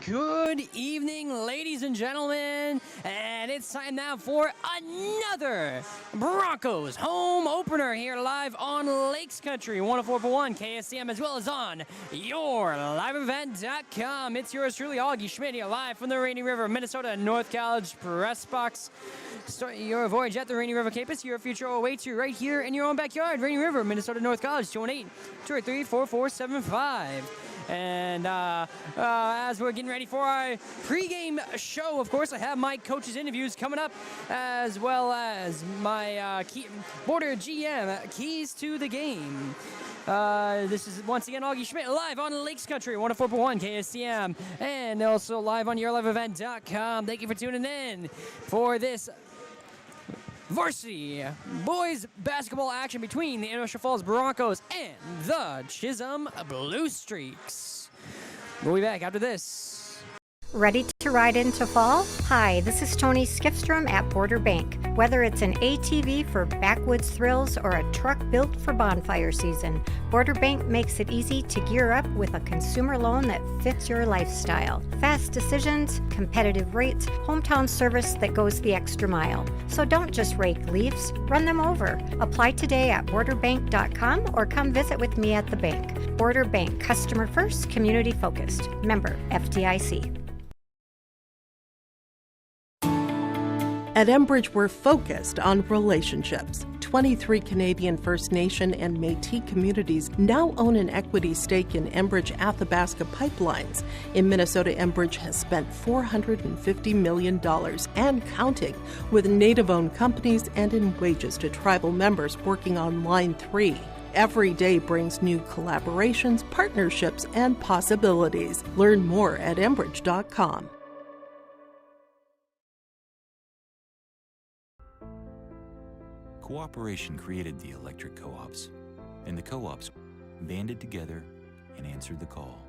Good evening, ladies and gentlemen, and it's time now for another Broncos home opener here live on Lakes Country 104.1 KSCM, as well as on yourliveevent.com. It's yours truly, Augie Schmidt, here live from the Rainy River, Minnesota North College press box. Start your voyage at the Rainy River campus. Your future awaits you right here in your own backyard. Rainy River, Minnesota North College, 218-283-4475. And as we're getting ready for our pregame show, of course, I have my coaches' interviews coming up, as well as my Border GM keys to the game. This is once again Augie Schmidt live on Lakes Country 104.1 KSCM, and also live on yourliveevent.com. Thank you for tuning in for this varsity boys basketball action between the International Falls Broncos and the Chisholm Blue Streaks. We'll be back after this. Ready to ride into fall? Hi, this is Tony Skifstrom at Border Bank. Whether it's an ATV for backwoods thrills or a truck built for bonfire season, Border Bank makes it easy to gear up with a consumer loan that fits your lifestyle. Fast decisions, competitive rates, hometown service that goes the extra mile. So don't just rake leaves, run them over. Apply today at borderbank.com or come visit with me at the bank. Border Bank, customer first, community focused. Member FDIC. At Enbridge, we're focused on relationships. 23 Canadian First Nation and Métis communities now own an equity stake in Enbridge Athabasca Pipelines. In Minnesota, Enbridge has spent $450 million and counting, with Native-owned companies and in wages to tribal members working on Line 3. Every day brings new collaborations, partnerships, and possibilities. Learn more at Enbridge.com. Cooperation created the electric co-ops, and the co-ops banded together and answered the call.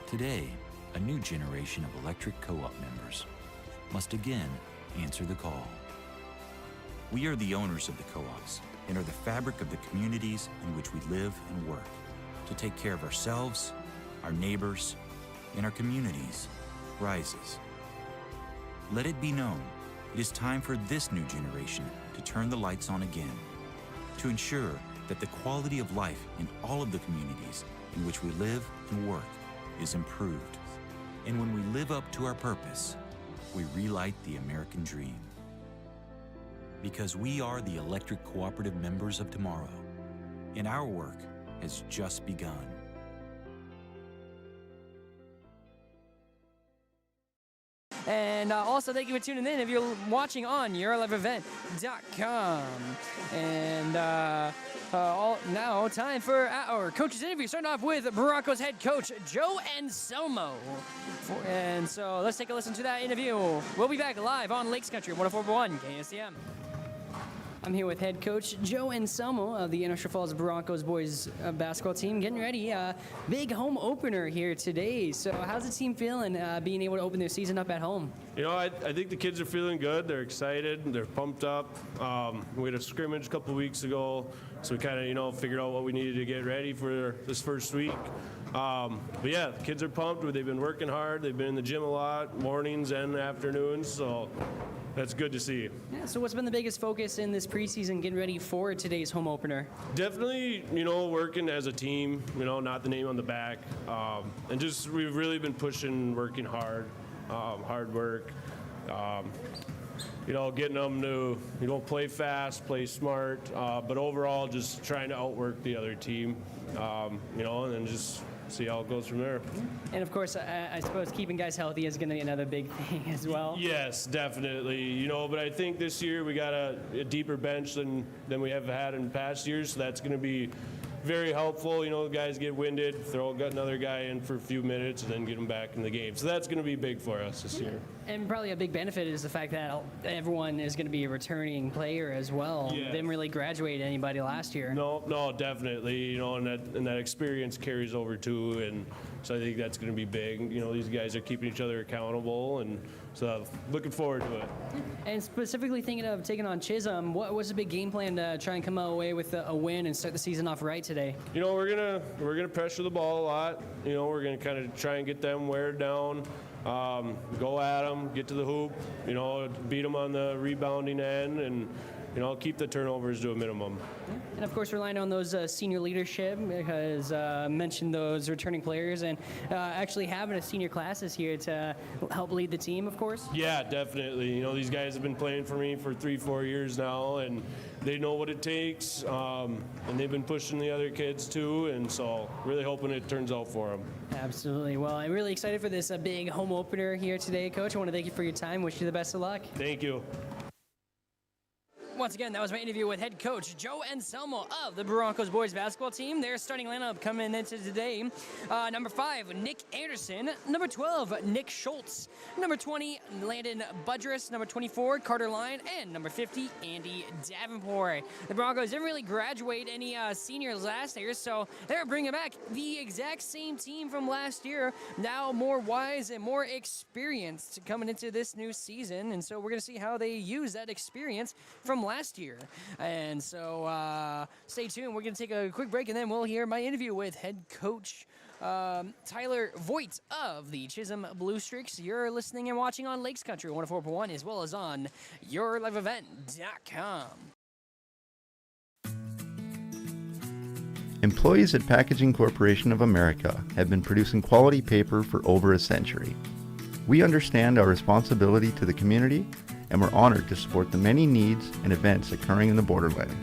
Today, a new generation of electric co-op members must again answer the call. We are the owners of the co-ops and are the fabric of the communities in which we live and work to take care of ourselves, our neighbors, and our communities rises. Let it be known, it is time for this new generation to turn the lights on again, to ensure that the quality of life in all of the communities in which we live and work is improved. And when we live up to our purpose, we relight the American dream. Because we are the electric cooperative members of tomorrow, and our work has just begun. And also, thank you for tuning in if you're watching on yourliveevent.com. And now, time for our coach's interview. Starting off with Broncos head coach Joe Anselmo. And so let's take a listen to that interview. We'll be back live on Lakes Country 104.1 KSCM. I'm here with head coach Joe Anselmo of the International Falls Broncos boys basketball team, getting ready. Big home opener here today. So how's the team feeling being able to open their season up at home? You know, I think the kids are feeling good. They're excited. They're pumped up. We had a scrimmage a couple weeks ago, so we kind of, figured out what we needed to get ready for this first week. But yeah, the kids are pumped. They've been working hard. They've been in the gym a lot, mornings and afternoons, so that's good to see. Yeah, so what's been the biggest focus in this preseason getting ready for today's home opener? Definitely, working as a team, not the name on the back. And just we've really been pushing, working hard, hard work. Getting them to, play fast, play smart, but overall just trying to outwork the other team, and then just see how it goes from there. And of course, I suppose keeping guys healthy is going to be another big thing as well. Yes, definitely. But I think this year we got a deeper bench than we have had in past years, so that's going to be very helpful. Guys get winded, got another guy in for a few minutes, and then get them back in the game. So that's going to be big for us this year. And probably a big benefit is the fact that everyone is going to be a returning player as well. Yeah. Didn't really graduate anybody last year. No, definitely. And that experience carries over too, and So I think that's going to be big. You know, these guys are keeping each other accountable, and so looking forward to it. And specifically thinking of taking on Chisholm, what's the big game plan to try and come away with a win and start the season off right today? You know, we're gonna pressure the ball a lot. You know, we're gonna kind of try and get them wear down, go at them, get to the hoop. You know, beat them on the rebounding end, and you know, keep the turnovers to a minimum. And of course, relying on those senior leadership, because mentioned those returning players, and actually having a senior class this year to help lead the team, of course. Yeah, definitely. You know, these guys have been playing for me for 3-4 years now, and they know what it takes, and they've been pushing the other kids too, and so really hoping it turns out for them. Absolutely. Well, I'm really excited for this big home opener here today, Coach. I want to thank you for your time. Wish you the best of luck. Thank you. Once again, that was my interview with head coach Joe Anselmo of the Broncos boys basketball team. Their starting lineup coming into today: number 5, Nick Anderson; number 12, Nick Schultz; number 20, Landon Budress; number 24, Carter Line; and number 50, Andy Davenport. The Broncos didn't really graduate any seniors last year, so they're bringing back the exact same team from last year, now more wise and more experienced coming into this new season. And so we're going to see how they use that experience from last year. And so stay tuned. We're going to take a quick break, and then we'll hear my interview with head coach Tyler Voigt of the Chisholm Blue Streaks. You're listening and watching on Lakes Country 104.1, as well as on yourliveevent.com. Employees at Packaging Corporation of America have been producing quality paper for over a century. We understand our responsibility to the community, and we're honored to support the many needs and events occurring in the borderland.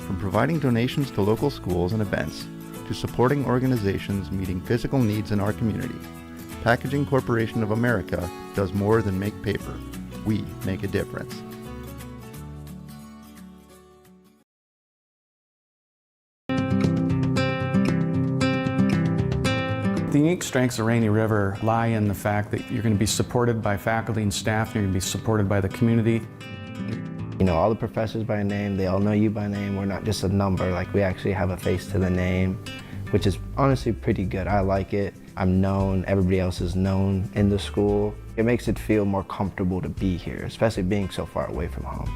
From providing donations to local schools and events, to supporting organizations meeting physical needs in our community, Packaging Corporation of America does more than make paper. We make a difference. The unique strengths of Rainy River lie in the fact that you're going to be supported by faculty and staff, and you're going to be supported by the community. You know all the professors by name, they all know you by name. We're not just a number, like we actually have a face to the name, which is honestly pretty good. I like it. I'm known, everybody else is known in the school. It makes it feel more comfortable to be here, especially being so far away from home.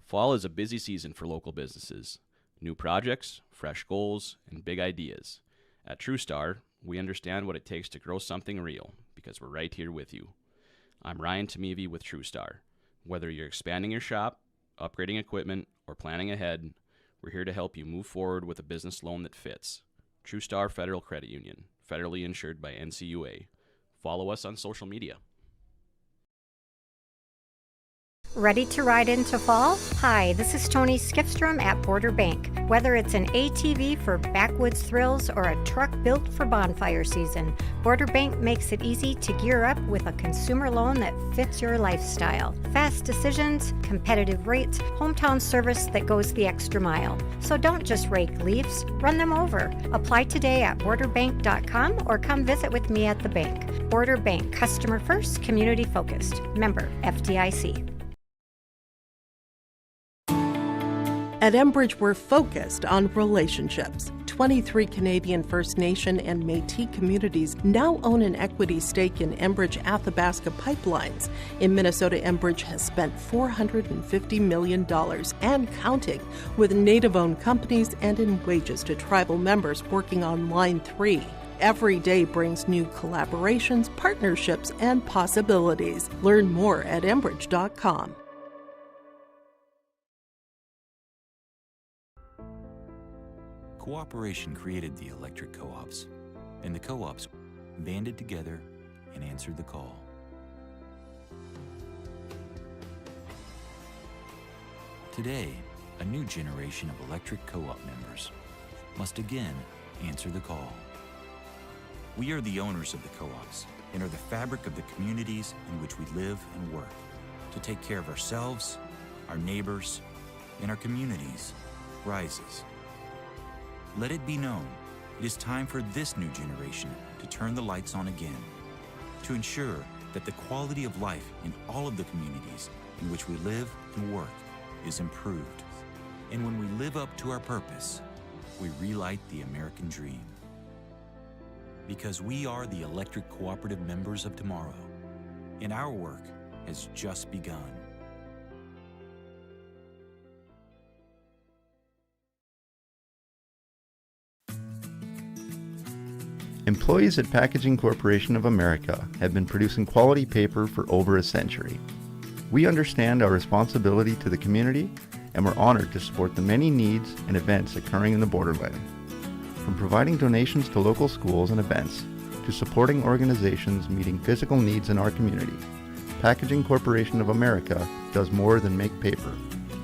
Fall is a busy season for local businesses. New projects, fresh goals, and big ideas. At TrueStar, we understand what it takes to grow something real, because we're right here with you. I'm Ryan Tamevi with TrueStar. Whether you're expanding your shop, upgrading equipment, or planning ahead, we're here to help you move forward with a business loan that fits. TrueStar Federal Credit Union, federally insured by NCUA. Follow us on social media. Ready to ride into fall? Hi, this is Tony Skifstrom at Border Bank. Whether it's an ATV for backwoods thrills or a truck built for bonfire season, Border Bank makes it easy to gear up with a consumer loan that fits your lifestyle. Fast decisions, competitive rates, hometown service that goes the extra mile. So don't just rake leaves, run them over. Apply today at borderbank.com or come visit with me at the bank. Border Bank, customer first, community focused. Member FDIC. At Enbridge, we're focused on relationships. 23 Canadian First Nation and Métis communities now own an equity stake in Enbridge Athabasca Pipelines. In Minnesota, Enbridge has spent $450 million and counting with Native-owned companies and in wages to tribal members working on Line 3. Every day brings new collaborations, partnerships, and possibilities. Learn more at Enbridge.com. Cooperation created the electric co-ops, and the co-ops banded together and answered the call. Today, a new generation of electric co-op members must again answer the call. We are the owners of the co-ops and are the fabric of the communities in which we live and work to take care of ourselves, our neighbors, and our communities rises. Let it be known, it is time for this new generation to turn the lights on again, to ensure that the quality of life in all of the communities in which we live and work is improved. And when we live up to our purpose, we relight the American dream. Because we are the electric cooperative members of tomorrow, and our work has just begun. Employees at Packaging Corporation of America have been producing quality paper for over a century. We understand our responsibility to the community, and we're honored to support the many needs and events occurring in the borderland. From providing donations to local schools and events, to supporting organizations meeting physical needs in our community, Packaging Corporation of America does more than make paper.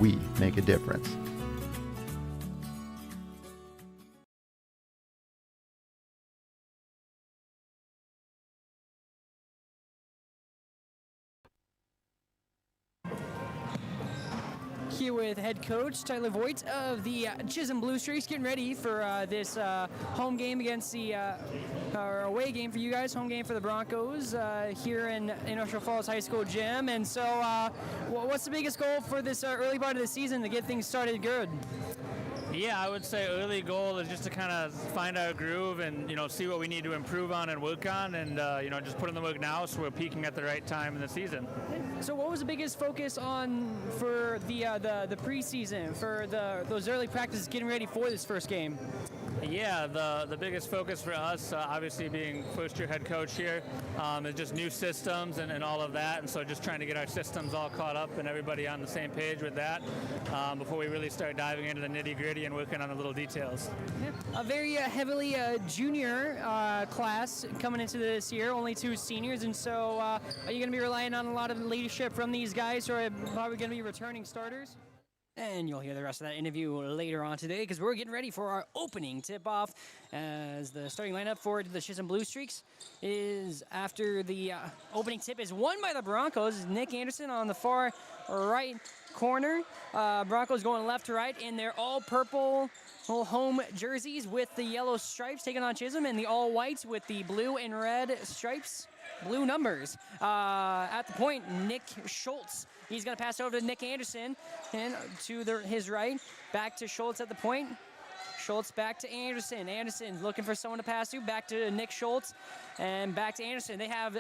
We make a difference. Here with head coach Tyler Voigt of the Chisholm Blue Streaks, getting ready for this home game against the or away game for you guys, home game for the Broncos here in Ocean Falls High School gym. And so, what's the biggest goal for this early part of the season to get things started good? Yeah, I would say early goal is just to kind of find our groove and, see what we need to improve on and work on and, just put in the work now so we're peaking at the right time in the season. So what was the biggest focus on for the preseason, for those early practices getting ready for this first game? Yeah, the biggest focus for us, obviously being first-year head coach here, is just new systems and all of that. And so just trying to get our systems all caught up and everybody on the same page with that before we really start diving into the nitty-gritty and working on the little details. Yeah. A very heavily junior class coming into this year, only 2 seniors. And so are you going to be relying on a lot of leadership from these guys, or are probably going to be returning starters? And you'll hear the rest of that interview later on today, because we're getting ready for our opening tip-off, as the starting lineup for the Chisholm Blue Streaks is, after the opening tip is won by the Broncos. Nick Anderson on the far right corner. Broncos going left to right in their all-purple home jerseys with the yellow stripes, taking on Chisholm, and the all-whites with the blue and red stripes. Blue numbers. At the point, Nick Schultz. He's going to pass over to Nick Anderson and to his right. Back to Schultz at the point. Schultz back to Anderson. Anderson looking for someone to pass to. Back to Nick Schultz and back to Anderson. They have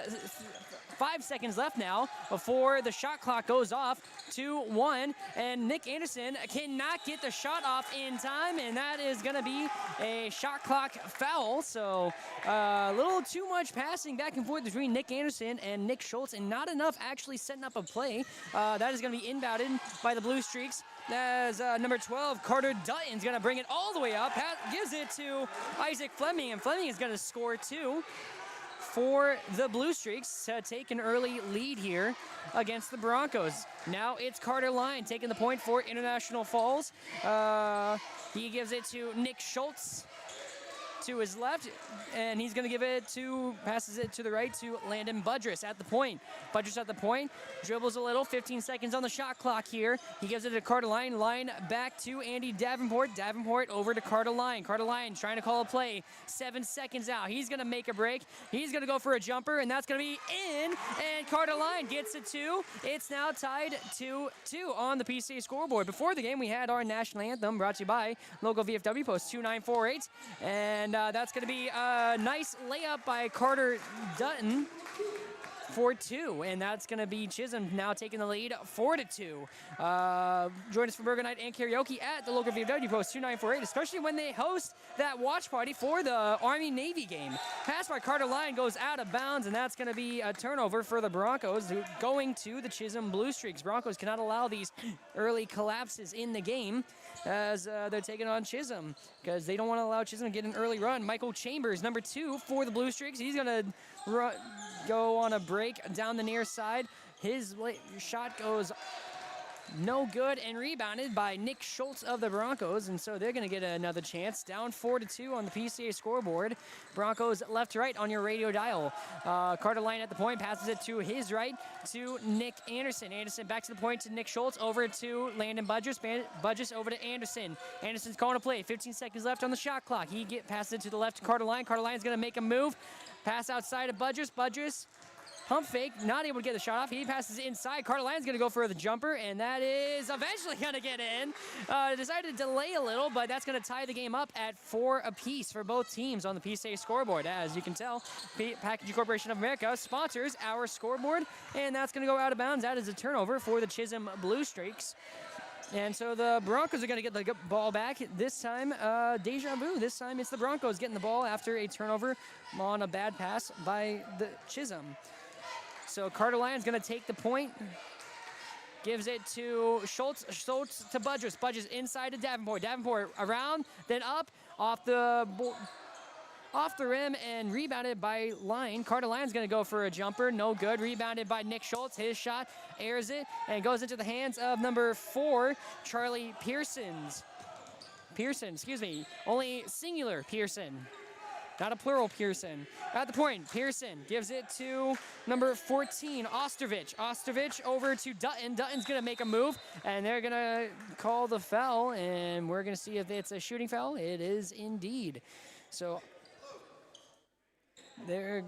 5 seconds left now before the shot clock goes off. 2-1, and Nick Anderson cannot get the shot off in time, and that is going to be a shot clock foul. So a little too much passing back and forth between Nick Anderson and Nick Schultz, and not enough actually setting up a play. That is going to be inbounded by the Blue Streaks, as number 12, Carter Dutton's going to bring it all the way up. Gives it to Isaac Fleming, and Fleming is going to score 2 for the Blue Streaks to take an early lead here against the Broncos. Now it's Carter Lyon taking the point for International Falls. He gives it to Nick Schultz to his left, and he's going to passes it to the right to Landon Budress at the point. Budress at the point, dribbles a little, 15 seconds on the shot clock here. He gives it to Carter Lyon. Lyon back to Andy Davenport. Davenport over to Carter Lyon. Carter Lyon trying to call a play. 7 seconds out. He's going to make a break. He's going to go for a jumper, and that's going to be in, and Carter Lyon gets it 2. It's now tied 2-2 on the PCA scoreboard. Before the game, we had our national anthem brought to you by local VFW post 2948, and that's going to be a nice layup by Carter Dutton for 2, and that's going to be Chisholm now taking the lead 4-2. Join us for Burger Night and Karaoke at the local VFW post 2948, especially when they host that watch party for the Army-Navy game. Pass by Carter Lyon goes out of bounds, and that's going to be a turnover for the Broncos going to the Chisholm Blue Streaks. Broncos cannot allow these early collapses in the game as they're taking on Chisholm, because they don't want to allow Chisholm to get an early run. Michael Chambers, number 2 for the Blue Streaks. He's going to go on a break down the near side. His shot goes no good and rebounded by Nick Schultz of the Broncos, and so they're going to get another chance. Down 4-2 on the PCA scoreboard. Broncos left to right on your radio dial. Carter Lyon at the point, passes it to his right to Nick Anderson. Anderson back to the point to Nick Schultz, over to Landon Budress. Budress over to Anderson. Anderson's calling a play. 15 seconds left on the shot clock. He passes it to the left to Carter Lyon. Carter Lyon's going to make a move. Pass outside of Budress. Budress Pump fake, not able to get the shot off. He passes inside. Carter Lyon's going to go for the jumper, and that is eventually going to get in. Decided to delay a little, but that's going to tie the game up at 4 apiece for both teams on the PCA scoreboard. As you can tell, Packaging Corporation of America sponsors our scoreboard, and that's going to go out of bounds. That is a turnover for the Chisholm Blue Streaks. And so the Broncos are going to get the ball back. This time, deja vu. This time it's the Broncos getting the ball after a turnover on a bad pass by the Chisholm. So Carter Lyon's going to take the point. Gives it to Schultz. Schultz to Budrus. Budrus inside to Davenport. Davenport around, then up, off the rim and rebounded by Lyon. Carter Lyon's going to go for a jumper. No good. Rebounded by Nick Schultz. His shot airs it and goes into the hands of number 4, Charlie Pearson. Only singular Pearson. Not a plural Pearson. At the point, Pearson gives it to number 14, Ostervich. Ostervich over to Dutton. Dutton's going to make a move, and they're going to call the foul, and we're going to see if it's a shooting foul. It is indeed. So they're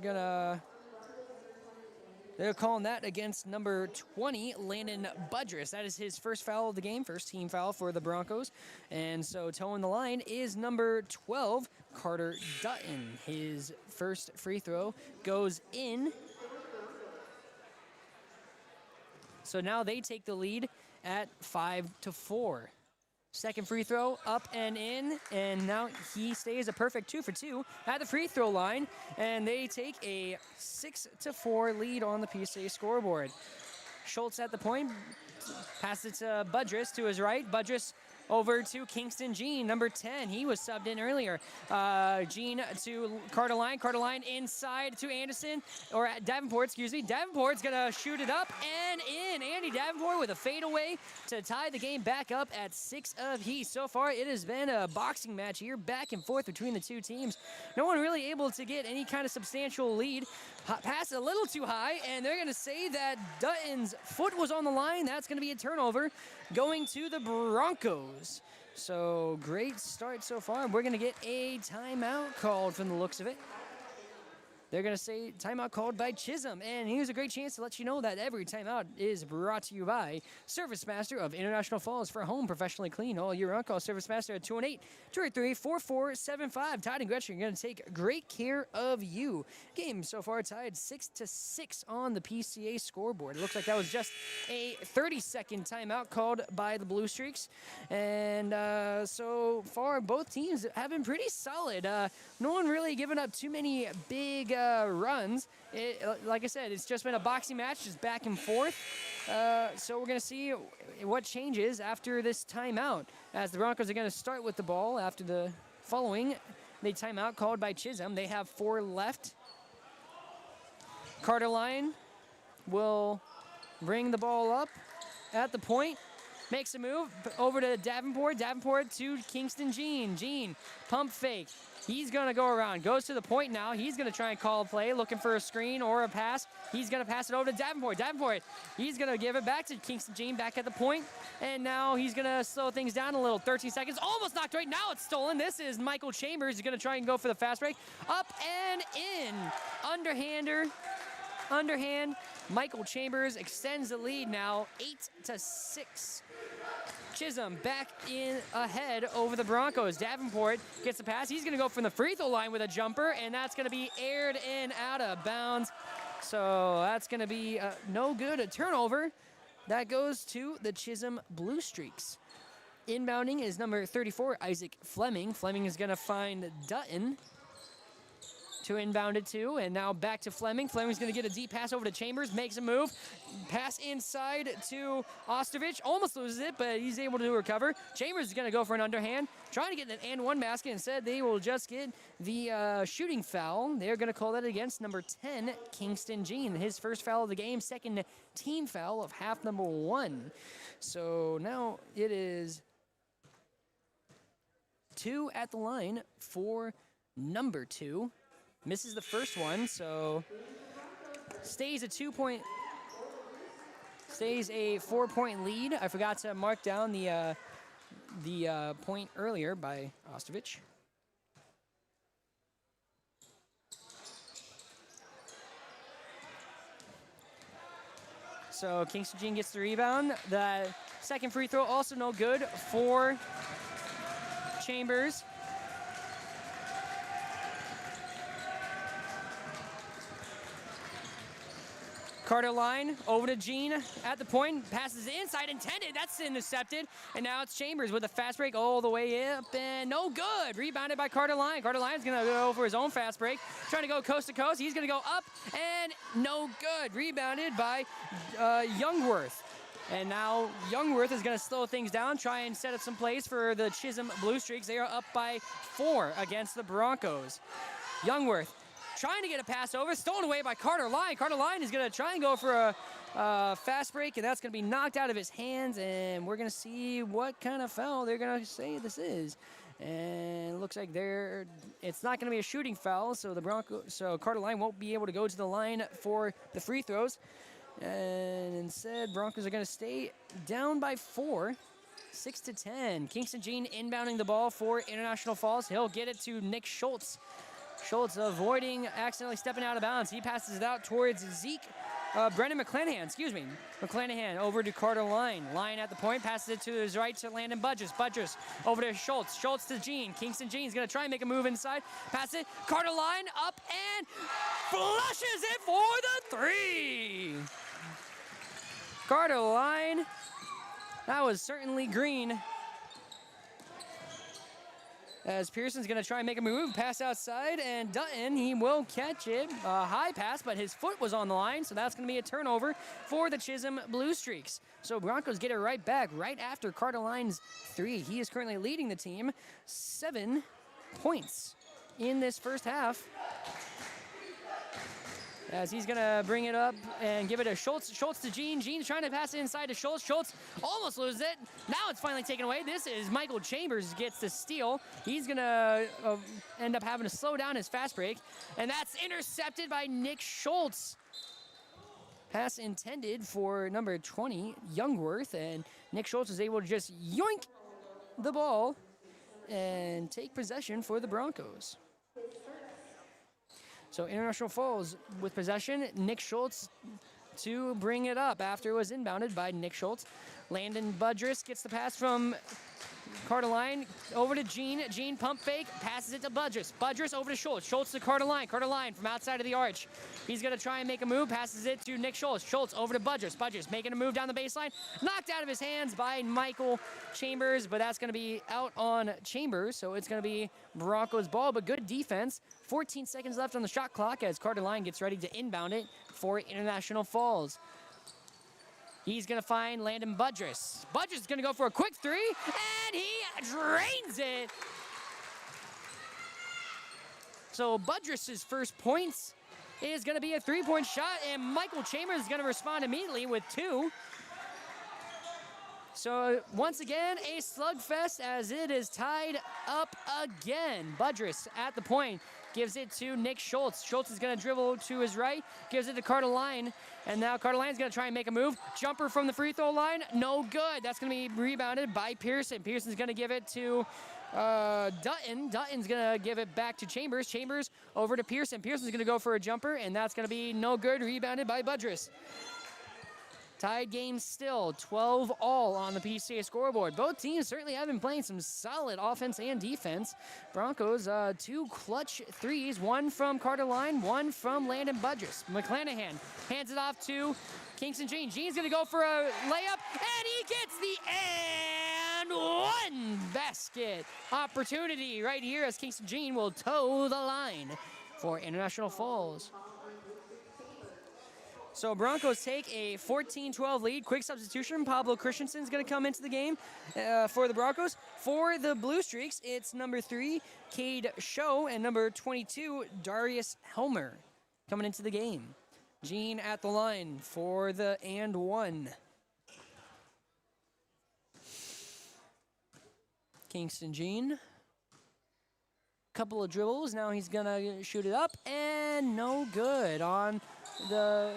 calling that against number 20, Landon Budrus. That is his first foul of the game, first team foul for the Broncos. And so towing the line is number 12, Carter Dutton. His first free throw goes in. So now they take the lead at 5-4. Second free throw up and in, and now he stays a perfect 2 for 2 at the free throw line, and they take a 6-4 lead on the PCA scoreboard. Schultz at the point, passes it to Budrus to his right. Budrus over to Kingston Jean, number 10. He was subbed in earlier. Jean to Carter Lyon. Carter Lyon inside to Anderson, or Davenport, excuse me. Davenport's going to shoot it up and in. Andy Davenport with a fadeaway to tie the game back up at 6 apiece. So far, it has been a boxing match here, back and forth between the two teams. No one really able to get any kind of substantial lead. Pass a little too high, and they're going to say that Dutton's foot was on the line. That's going to be a turnover going to the Broncos. So great start so far. We're going to get a timeout called from the looks of it. They're going to say timeout called by Chisholm. And here's a great chance to let you know that every timeout is brought to you by Service Master of International Falls for home professionally clean all year round. Call Service Master at 218-283-4475. Todd and Gretchen are going to take great care of you. Game so far tied 6-6 on the PCA scoreboard. It looks like that was just a 30-second timeout called by the Blue Streaks. And so far, both teams have been pretty solid. No one really giving up too many big runs. Like I said, it's just been a boxing match, just back and forth. So we're going to see what changes after this timeout, as the Broncos are going to start with the ball after the following the timeout called by Chisholm. They have 4 left. Carter Lyon will bring the ball up at the point. Makes a move over to Davenport. Davenport to Kingston Jean. Jean, pump fake. He's going to go around. Goes to the point now. He's going to try and call a play, looking for a screen or a pass. He's going to pass it over to Davenport. Davenport, he's going to give it back to Kingston Jean back at the point. And now he's going to slow things down a little. 13 seconds. Almost knocked right. Now it's stolen. This is Michael Chambers. He's going to try and go for the fast break. Up and in. Underhand. Michael Chambers extends the lead now 8-6. Chisholm back in ahead over the Broncos. Davenport gets the pass. He's going to go from the free throw line with a jumper, and that's going to be aired in out of bounds. So that's going to be no good. A turnover. That goes to the Chisholm Blue Streaks. Inbounding is number 34, Isaac Fleming. Fleming is going to find Dutton to inbound it to, and now back to Fleming. Fleming's going to get a deep pass over to Chambers, makes a move. Pass inside to Ostervich, almost loses it, but he's able to recover. Chambers is going to go for an underhand, trying to get an and one basket. Instead, they will just get the shooting foul. They're going to call that against number 10, Kingston Jean. His first foul of the game, second team foul of half number 1. So now it is 2 at the line for number 2. Misses the first one, so stays a 4-point lead. I forgot to mark down the point earlier by Ostervich. So Kingston Jean gets the rebound. The second free throw also no good for Chambers. Carter Line over to Jean at the point, passes inside, intended, that's intercepted, and now it's Chambers with a fast break all the way up, and no good. Rebounded by Carter Line. Carter Line's gonna go for his own fast break, trying to go coast to coast. He's gonna go up, and no good. Rebounded by Youngworth. And now Youngworth is going to slow things down, try and set up some plays for the Chisholm Blue Streaks. They are up by 4 against the Broncos. Youngworth trying to get a pass over, stolen away by Carter Line. Carter Line is going to try and go for a fast break, and that's going to be knocked out of his hands, and we're going to see what kind of foul they're going to say this is. And it looks like it's not going to be a shooting foul, so Carter Line won't be able to go to the line for the free throws. And instead, Broncos are going to stay down by 4, 6-10. Kingston Jean inbounding the ball for International Falls. He'll get it to Nick Schultz. Schultz avoiding accidentally stepping out of bounds. He passes it out towards Brendan McClanahan, McClanahan over to Carter Line. Line at the point, passes it to his right to Landon Budges. Budges over to Schultz. Schultz to Jean. Kingston Jean's going to try and make a move inside. Pass it. Carter Line up and flushes it for the 3. Carter Line, that was certainly green. As Pearson's going to try and make a move, pass outside, and Dutton, he will catch it. High pass, but his foot was on the line, so that's going to be a turnover for the Chisholm Blue Streaks. So Broncos get it right back right after Carter Line's 3. He is currently leading the team 7 points in this first half. As he's going to bring it up and give it to Schultz. Schultz to Jean. Jean's trying to pass it inside to Schultz. Schultz almost loses it. Now it's finally taken away. This is Michael Chambers gets the steal. He's going to end up having to slow down his fast break. And that's intercepted by Nick Schultz. Pass intended for number 20, Youngworth. And Nick Schultz is able to just yoink the ball and take possession for the Broncos. So International Falls with possession. Nick Schultz to bring it up after it was inbounded by Nick Schultz. Landon Budris gets the pass from Carter Line over to Jean. Jean pump fake, passes it to Budris. Budris over to Schultz. Schultz to Carter Line. Carter Line from outside of the arch. He's going to try and make a move, passes it to Nick Schultz. Schultz over to Budris. Budris making a move down the baseline. Knocked out of his hands by Michael Chambers, but that's going to be out on Chambers, so it's going to be Broncos ball, but good defense. 14 seconds left on the shot clock as Carter Line gets ready to inbound it for International Falls. He's going to find Landon Budris. Budris is going to go for a quick 3, and he drains it. So Budris' first points is going to be a 3-point shot, and Michael Chambers is going to respond immediately with 2. So once again, a slugfest as it is tied up again. Budris at the point. Gives it to Nick Schultz. Schultz is going to dribble to his right. Gives it to Carter Line. And now Carter Line is going to try and make a move. Jumper from the free throw line. No good. That's going to be rebounded by Pearson. Pearson's going to give it to Dutton. Dutton's going to give it back to Chambers. Chambers over to Pearson. Pearson's going to go for a jumper, and that's going to be no good. Rebounded by Budris. Tied game still, 12 all on the PCA scoreboard. Both teams certainly have been playing some solid offense and defense. Broncos, 2 clutch 3s, 1 from Carter Line, 1 from Landon Budris. McClanahan hands it off to Kingston Jean. Jean's going to go for a layup, and he gets the and 1 basket opportunity right here as Kingston Jean will toe the line for International Falls. So Broncos take a 14-12 lead. Quick substitution. Pablo Christensen is going to come into the game for the Broncos. For the Blue Streaks, it's number 3, Cade Show, and number 22, Darius Helmer coming into the game. Jean at the line for the and 1. Kingston Jean. Couple of dribbles. Now he's going to shoot it up, and no good on the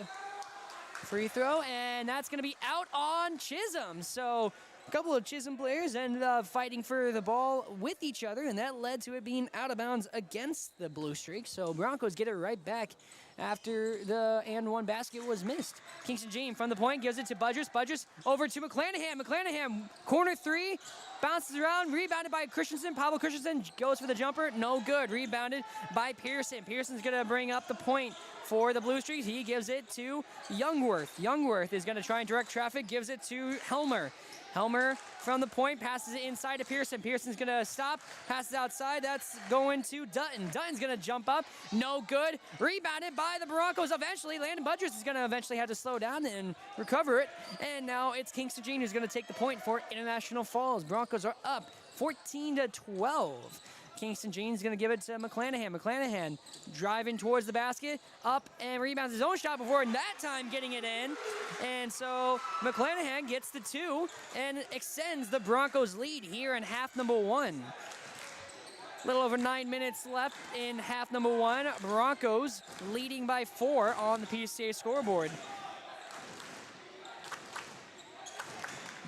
free throw, and that's going to be out on Chisholm. So A couple of Chisholm players ended up fighting for the ball with each other, and that led to it being out of bounds against the Blue Streaks. So Broncos get it right back after the and one basket was missed. Kingston Jean from the point gives it to Budgers. Budgers over to McClanahan. McClanahan, corner three, bounces around, rebounded by Christensen. Pablo Christensen goes for the jumper. No good. Rebounded by Pearson. Pearson's going to bring up the point for the Blue Streaks. He gives it to Youngworth. Youngworth is going to try and direct traffic, gives it to Helmer. Helmer from the point, passes it inside to Pearson. Pearson's going to stop, passes outside. That's going to Dutton. Dutton's going to jump up. No good. Rebounded by the Broncos eventually. Landon Budgers is going to eventually have to slow down and recover it. And now it's Kingston Jean who's going to take the point for International Falls. Broncos are up 14-12. Kingston Jean's going to give it to McClanahan. McClanahan driving towards the basket, up and rebounds his own shot before that time getting it in. And so McClanahan gets the 2 and extends the Broncos lead here in half number 1. A little over 9 minutes left in half number 1. Broncos leading by 4 on the PCA scoreboard.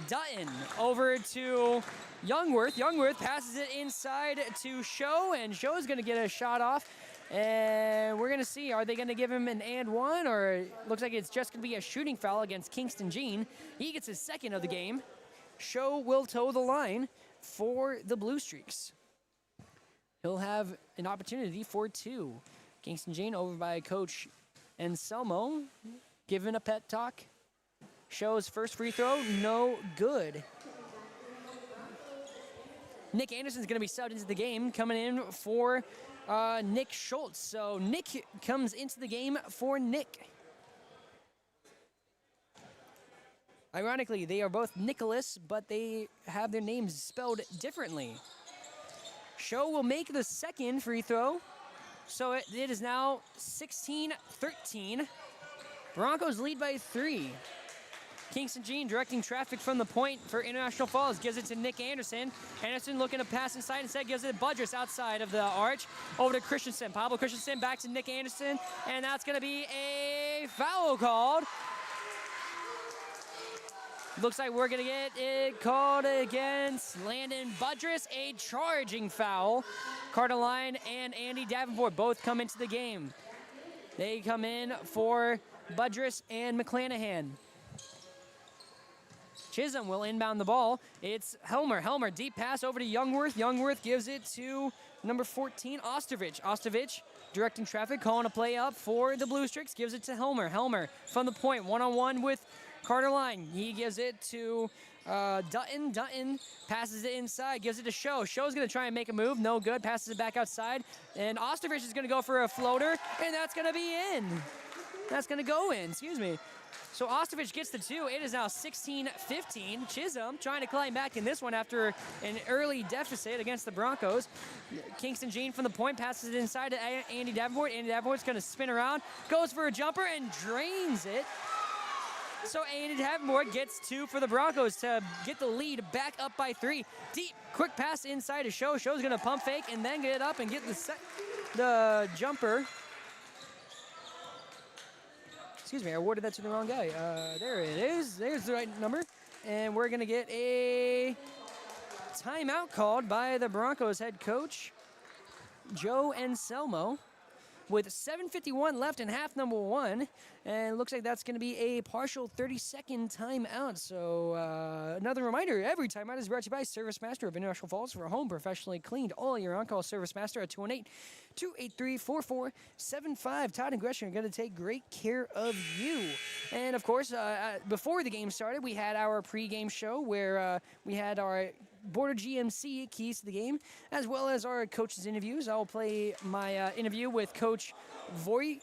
Dutton over to Youngworth. Youngworth passes it inside to Show, and Show is going to get a shot off. And we're going to see, are they going to give him an and one, or it looks like it's just going to be a shooting foul against Kingston Jean. He gets his second of the game. Show will toe the line for the Blue Streaks. He'll have an opportunity for 2. Kingston Jean over by Coach Anselmo, giving a pep talk. Show's first free throw, no good. Nick Anderson's going to be subbed into the game, coming in for Nick Schultz. So Nick comes into the game for Nick. Ironically, they are both Nicholas, but they have their names spelled differently. Show will make the second free throw. So it is now 16-13. Broncos lead by 3. Kingston Jean directing traffic from the point for International Falls. Gives it to Nick Anderson. Anderson looking to pass inside. Instead gives it to Budgers outside of the arch. Over to Christensen. Pablo Christensen back to Nick Anderson. And that's going to be a foul called. Looks like we're going to get it called against Landon Budgers. A charging foul. Carter Line and Andy Davenport both come into the game. They come in for Budgers and McClanahan. Chisholm will inbound the ball. It's Helmer. Helmer, deep pass over to Youngworth. Youngworth gives it to number 14, Ostovich. Ostovich directing traffic, calling a play up for the Blue Streaks. Gives it to Helmer. Helmer from the point, one-on-one with Carter Line. He gives it to Dutton. Dutton passes it inside, gives it to Show. Show's going to try and make a move. No good. Passes it back outside. And Ostovich is going to go for a floater, and that's going to be in. That's going to go in, excuse me. So Ostovich gets the 2. It is now 16-15. Chisholm trying to climb back in this one after an early deficit against the Broncos. Kingston Jean from the point passes it inside to Andy Davenport. Andy Davenport's going to spin around, goes for a jumper, and drains it. So Andy Davenport gets 2 for the Broncos to get the lead back up by 3. Deep, quick pass inside to Show. Show's going to pump fake and then get up and get the jumper. Excuse me, I awarded that to the wrong guy. There it is. There's the right number. And we're going to get a timeout called by the Broncos head coach, Joe Anselmo, with 7:51 left in half number 1. And it looks like that's going to be a partial 30-second timeout. So another reminder, every timeout is brought to you by Service Master of International Falls for a home professionally cleaned all year round. Call Service Master at 218-283-4475. Todd and Gresham are going to take great care of you. And, of course, before the game started, we had our pregame show where we had our Border GMC keys to the game, as well as our coaches' interviews. I'll play my interview with Coach Vory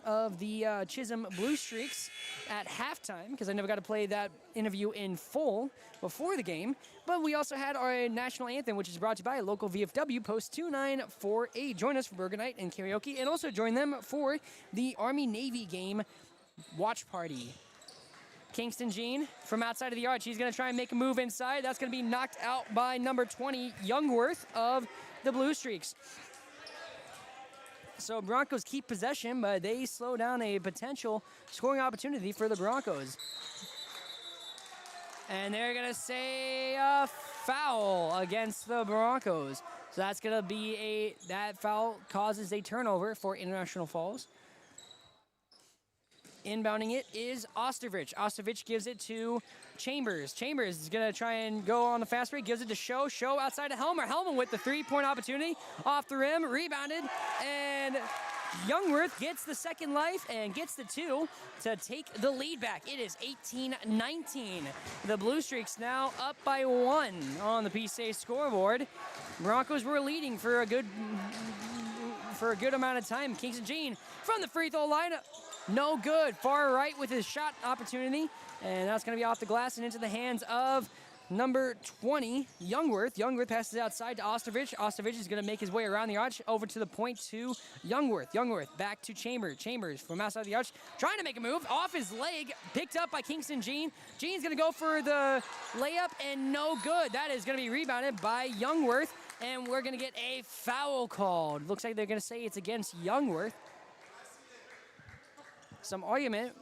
of the Chisholm Blue Streaks at halftime, because I never got to play that interview in full before the game. But we also had our national anthem, which is brought to you by local VFW Post 2948. Join us for Burger Night and karaoke, and also join them for the Army-Navy game watch party. Kingston Jean from outside of the arch. He's going to try and make a move inside. That's going to be knocked out by number 20, Youngworth of the Blue Streaks. So Broncos keep possession, but they slow down a potential scoring opportunity for the Broncos. And they're going to say a foul against the Broncos. So that's going to be that foul causes a turnover for International Falls. Inbounding it is Ostervich. Ostervich gives it to Chambers. Chambers is going to try and go on the fast break. Gives it to Show. Show outside to Helmer. Helmer with the three-point opportunity. Off the rim. Rebounded. And Youngworth gets the second life and gets the 2 to take the lead back. It is 18-19. The Blue Streaks now up by 1 on the PCA scoreboard. Broncos were leading for a good amount of time. Kingston Jean from the free throw line. No good. Far right with his shot opportunity. And that's going to be off the glass and into the hands of number 20, Youngworth. Youngworth passes outside to Ostervich. Ostervich is going to make his way around the arch over to the point to Youngworth. Youngworth back to Chambers. Chambers from outside the arch trying to make a move. Off his leg. Picked up by Kingston Jean. Jean's going to go for the layup and no good. That is going to be rebounded by Youngworth. And we're going to get a foul called. Looks like they're going to say it's against Youngworth. Some argument.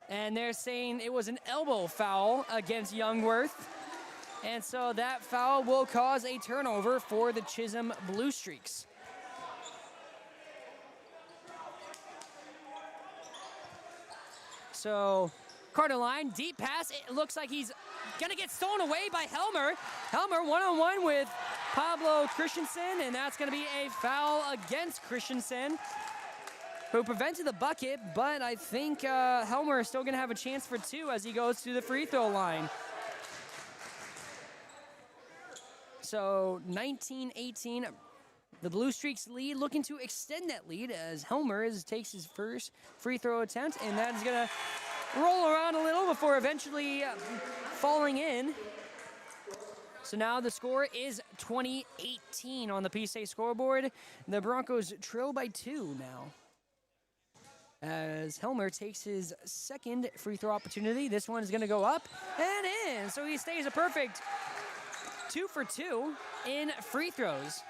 And they're saying it was an elbow foul against Youngworth. And so that foul will cause a turnover for the Chisholm Blue Streaks. So Carter line, deep pass. It looks like he's going to get stolen away by Helmer. Helmer one-on-one with Pablo Christensen, and that's going to be a foul against Christensen, who prevented the bucket, but I think Helmer is still going to have a chance for 2 as he goes to the free throw line. So 19-18, the Blue Streaks lead, looking to extend that lead as Helmer takes his first free throw attempt, and that is going to roll around a little before eventually falling in. So now the score is 20-18 on the PSA scoreboard. The Broncos trail by 2 now, as Helmer takes his second free throw opportunity. This one is going to go up and in. So he stays a perfect 2 for 2 in free throws.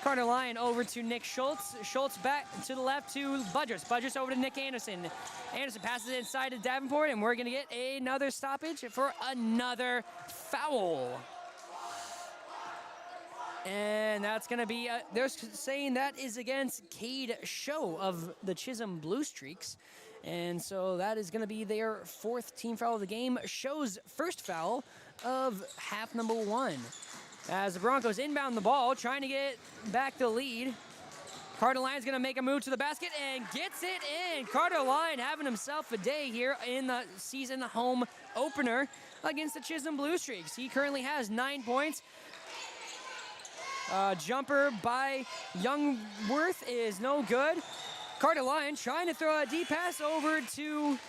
Carter Lyon over to Nick Schultz. Schultz back to the left to Budgers. Budgers over to Nick Anderson. Anderson passes it inside to Davenport, and we're going to get another stoppage for another foul. And that's going to be, they're saying that is against Cade Show of the Chisholm Blue Streaks. And so that is going to be their 4th team foul of the game. Show's first foul of half number 1. As the Broncos inbound the ball, trying to get back the lead. Carter Lyon's going to make a move to the basket and gets it in. Carter Lyon having himself a day here in the season home opener against the Chisholm Blue Streaks. He currently has 9 points. Jumper by Youngworth is no good. Carter Lyon trying to throw a deep pass over to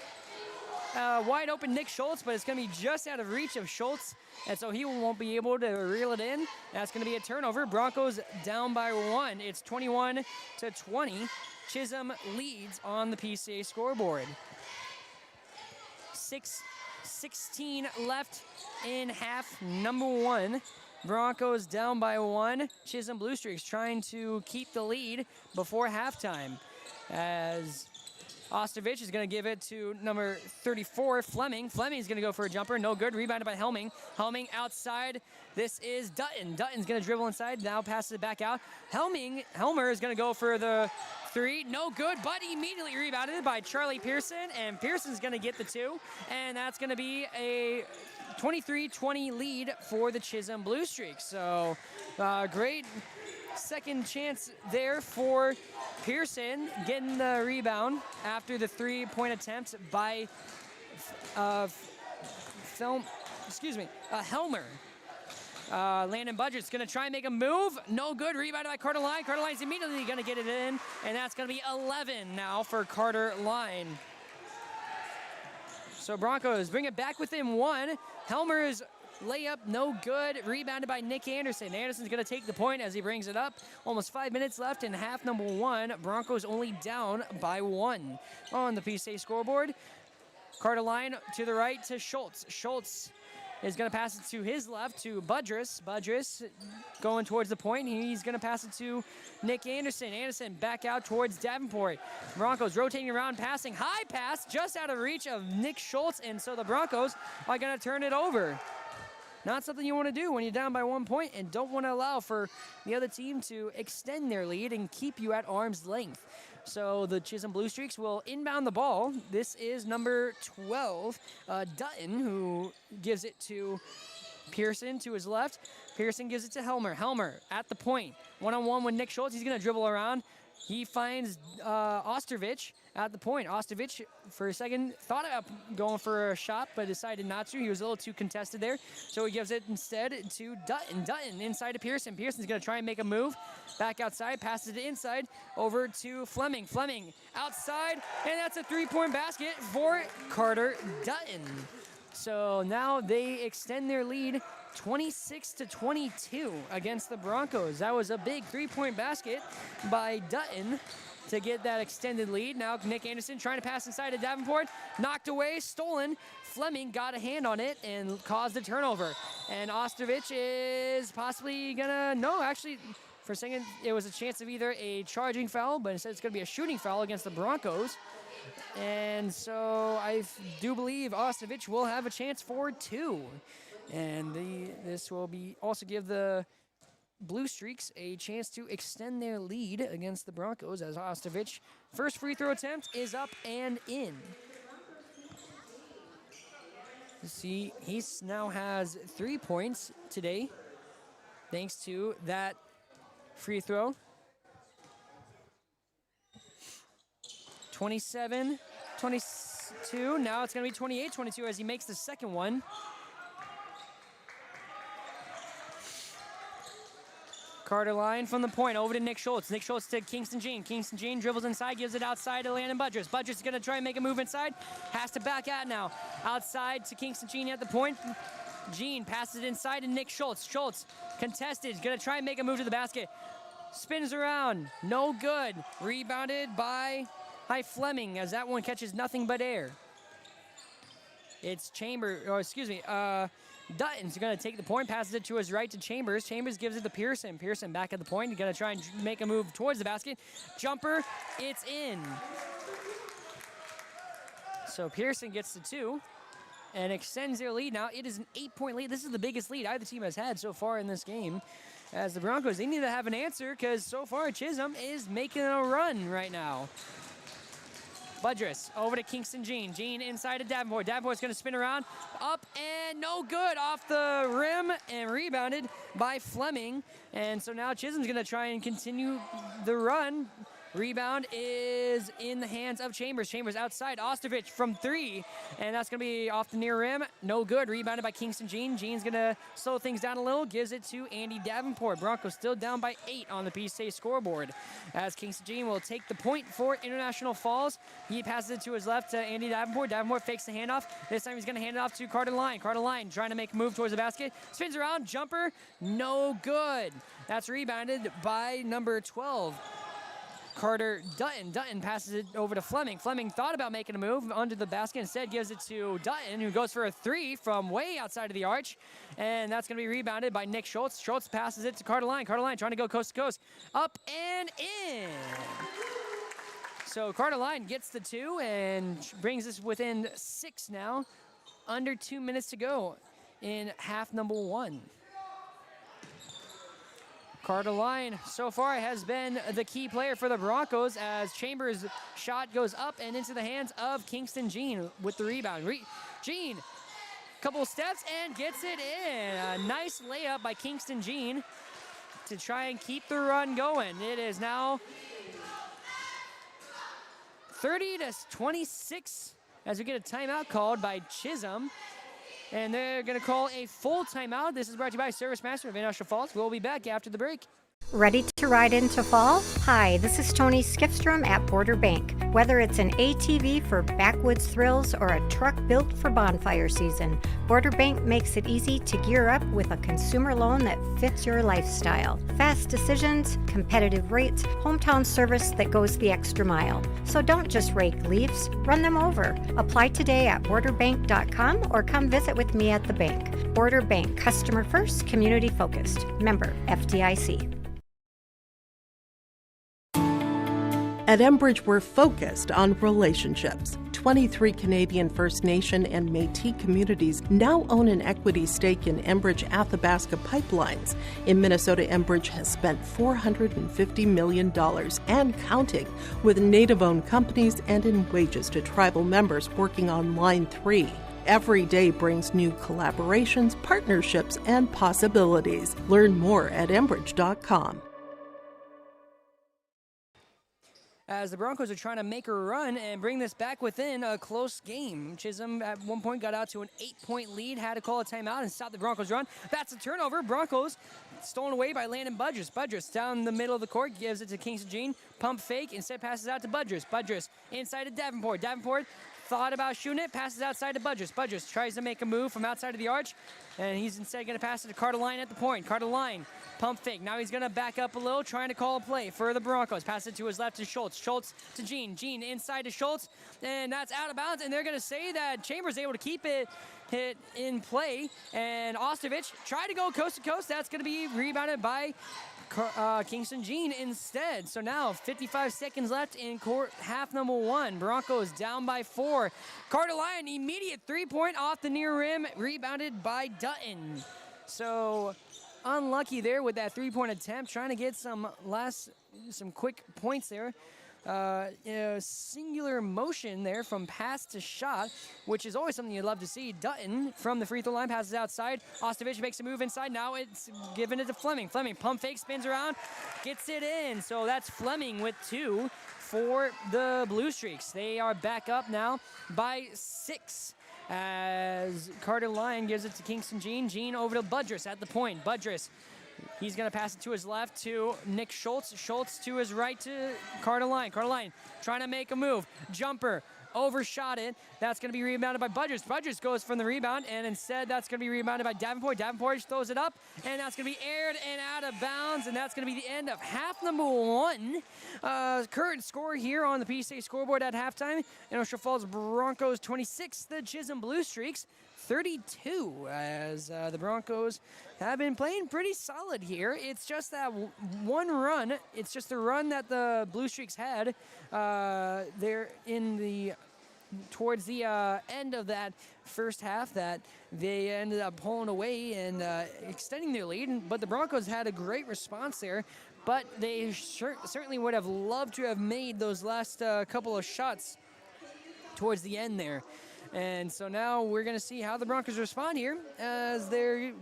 wide open Nick Schultz, but it's going to be just out of reach of Schultz, and so he won't be able to reel it in. That's going to be a turnover. Broncos down by 1. It's 21-20. Chisholm leads on the PCA scoreboard. 6:16 left in half number 1. Broncos down by 1. Chisholm Blue Streaks trying to keep the lead before halftime, as Ostervich is going to give it to number 34, Fleming. Fleming's going to go for a jumper. No good. Rebounded by Helming. Helming outside. This is Dutton. Dutton's going to dribble inside. Now passes it back out. Helmer is going to go for the 3. No good, but immediately rebounded by Charlie Pearson. And Pearson's going to get the 2. And that's going to be a 23-20 lead for the Chisholm Blue Streaks. So great second chance there for Pearson, getting the rebound after the 3-point attempt by Helmer. Landon Budgett's going to try and make a move. No good. Rebounded by Carter Lyon. Carter Lyon's immediately going to get it in, and that's going to be 11 now for Carter Lyon. So Broncos bring it back within 1. Helmer's layup, no good. Rebounded by Nick Anderson. Anderson's going to take the point as he brings it up. Almost 5 minutes left in half number 1. Broncos only down by 1 on the PSA scoreboard. Carter Lyon to the right to Schultz. Schultz is going to pass it to his left to Budrus. Budrus going towards the point. He's going to pass it to Nick Anderson. Anderson back out towards Davenport. Broncos rotating around, passing. High pass just out of reach of Nick Schultz, and so the Broncos are going to turn it over. Not something you want to do when you're down by 1 point and don't want to allow for the other team to extend their lead and keep you at arm's length. So the Chisholm Blue Streaks will inbound the ball. This is number 12, Dutton, who gives it to Pearson to his left. Pearson gives it to Helmer. Helmer at the point. One-on-one with Nick Schultz. He's going to dribble around. He finds Ostervich at the point. Ostervich, for a second, thought about going for a shot, but decided not to. He was a little too contested there, so he gives it instead to Dutton. Dutton inside to Pearson. Pearson's going to try and make a move. Back outside, passes it inside, over to Fleming. Fleming outside, and that's a three-point basket for Carter Dutton. So now they extend their lead 26-22 against the Broncos. That was a big three-point basket by Dutton to get that extended lead. Now Nick Anderson trying to pass inside to Davenport. Knocked away, stolen. Fleming got a hand on it and caused a turnover. And Ostervich is possibly gonna, no, actually, for a second, it was a chance of either a charging foul, but instead it's gonna be a shooting foul against the Broncos. And so I do believe Ostervich will have a chance for two. And this will be also give the Blue Streaks a chance to extend their lead against the Broncos as Ostervich, first free throw attempt is up and in. See, he now has 3 points today thanks to that free throw. 27-22. Now it's going to be 28-22 as he makes the second one. Carter line from the point over to Nick Schultz. Nick Schultz to Kingston Jean. Kingston Jean dribbles inside, gives it outside to Landon Budrus. Budrus is going to try and make a move inside. Has to back out now. Outside to Kingston Jean at the point. Jean passes it inside to Nick Schultz. Schultz contested. Going to try and make a move to the basket. Spins around. No good. Rebounded by Fleming as that one catches nothing but air. It's Dutton's going to take the point, passes it to his right to Chambers. Chambers gives it to Pearson. Pearson back at the point. He's going to try and make a move towards the basket. Jumper, it's in. So Pearson gets to 2 and extends their lead. Now it is an 8-point lead. This is the biggest lead either team has had so far in this game. As the Broncos, they need to have an answer because so far Chisholm is making a run right now. Budrus over to Kingston Jean. Jean inside to Davenport. Davenport's going to spin around. Up and no good off the rim and rebounded by Fleming. And so now Chisholm's going to try and continue the run. Rebound is in the hands of Chambers. Chambers outside. Ostervich from 3. And that's going to be off the near rim. No good. Rebounded by Kingston Jean. Jean's going to slow things down a little. Gives it to Andy Davenport. Broncos still down by 8 on the PSA scoreboard. As Kingston Jean will take the point for International Falls. He passes it to his left to Andy Davenport. Davenport fakes the handoff. This time he's going to hand it off to Carter Line. Carter Line trying to make a move towards the basket. Spins around. Jumper. No good. That's rebounded by number 12. Carter Dutton. Dutton passes it over to Fleming. Fleming thought about making a move under the basket. Instead gives it to Dutton, who goes for a 3 from way outside of the arch. And that's going to be rebounded by Nick Schultz. Schultz passes it to Carter Line. Carter Line trying to go coast to coast. Up and in. So Carter Line gets the 2 and brings us within 6 now. Under 2 minutes to go in half number 1. Carter Line so far has been the key player for the Broncos as Chambers' shot goes up and into the hands of Kingston Jean with the rebound. Jean, couple steps and gets it in. A nice layup by Kingston Jean to try and keep the run going. It is now 30-26 as we get a timeout called by Chisholm. And they're going to call a full timeout. This is brought to you by Service Master of International Falls. We'll be back after the break. Ready to ride into fall? Hi, this is Tony Skifstrom at Border Bank. Whether it's an ATV for backwoods thrills or a truck built for bonfire season, Border Bank makes it easy to gear up with a consumer loan that fits your lifestyle. Fast decisions, competitive rates, hometown service that goes the extra mile. So don't just rake leaves, run them over. Apply today at borderbank.com or come visit with me at the bank. Border Bank, customer first, community focused. Member FDIC. At Enbridge, we're focused on relationships. 23 Canadian First Nation and Métis communities now own an equity stake in Enbridge Athabasca Pipelines. In Minnesota, Enbridge has spent $450 million and counting, with Native-owned companies and in wages to tribal members working on Line 3. Every day brings new collaborations, partnerships, and possibilities. Learn more at Enbridge.com. As the Broncos are trying to make a run and bring this back within a close game. Chisholm at one point got out to an 8-point lead, had to call a timeout and stop the Broncos run. That's a turnover. Broncos stolen away by Landon Budrus. Budrus down the middle of the court, gives it to Kingston Jean. Pump fake, instead passes out to Budrus. Budrus inside to Davenport. Davenport thought about shooting it, passes outside to Budrus. Budrus tries to make a move from outside of the arch, and he's instead going to pass it to Carter-Line at the point. Carter-Line, pump fake. Now he's going to back up a little, trying to call a play for the Broncos. Pass it to his left to Schultz. Schultz to Jean. Jean inside to Schultz, and that's out of bounds, and they're going to say that Chambers able to keep it hit in play, and Ostovich tried to go coast to coast. That's going to be rebounded by Kingston Jean instead. So now 55 seconds left in court half number one. Broncos down by 4. Carter-Lyon, immediate 3-point off the near rim, rebounded by Dutton. So unlucky there with that 3-point attempt, trying to get some quick points there. Singular motion there from pass to shot, which is always something you'd love to see. Dutton from the free throw line passes outside. Ostovich makes a move inside. Now it's given it to Fleming. Fleming pump fake, spins around, gets it in. So that's Fleming with 2 for the Blue Streaks. They are back up now by 6. As Carter-Lyon gives it to Kingston Jean. Jean over to Budrus at the point. Budrus, he's going to pass it to his left to Nick Schultz. Schultz to his right to Carter-Lyon. Carter-Lyon trying to make a move. Jumper, overshot it. That's going to be rebounded by Budrus. Budrus goes from the rebound, and instead that's going to be rebounded by Davenport. Davenport throws it up, and that's going to be aired and out of bounds, and that's going to be the end of half number 1. Current score here on the PSA scoreboard at halftime: Ocean Falls Broncos 26, the Chisholm Blue Streaks 32, as the Broncos have been playing pretty solid here. It's just that one run. It's just the run that the Blue Streaks had there in the towards the end of that first half that they ended up pulling away and extending their lead. But the Broncos had a great response there. But they certainly would have loved to have made those last couple of shots towards the end there. And so now we're going to see how the Broncos respond here, as they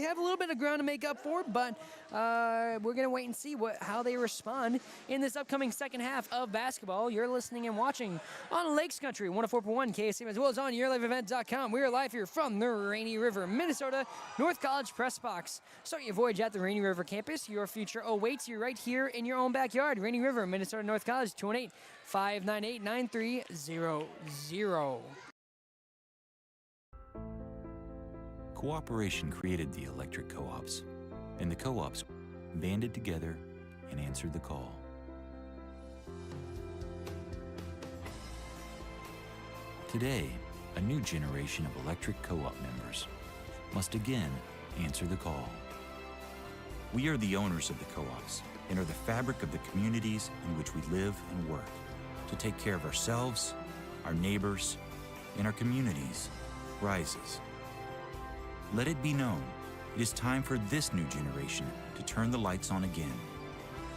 have a little bit of ground to make up for, but we're going to wait and see how they respond in this upcoming second half of basketball. You're listening and watching on Lakes Country 104.1 KSM, as well as on YourLiveEvent.com. We are live here from the Rainy River, Minnesota North College Press Box. Start your voyage at the Rainy River campus. Your future awaits you right here in your own backyard. Rainy River, Minnesota North College, 218-598-9300. Cooperation created the electric co-ops, and the co-ops banded together and answered the call. Today, a new generation of electric co-op members must again answer the call. We are the owners of the co-ops and are the fabric of the communities in which we live and work to take care of ourselves, our neighbors, and our communities rises. Let it be known, it is time for this new generation to turn the lights on again,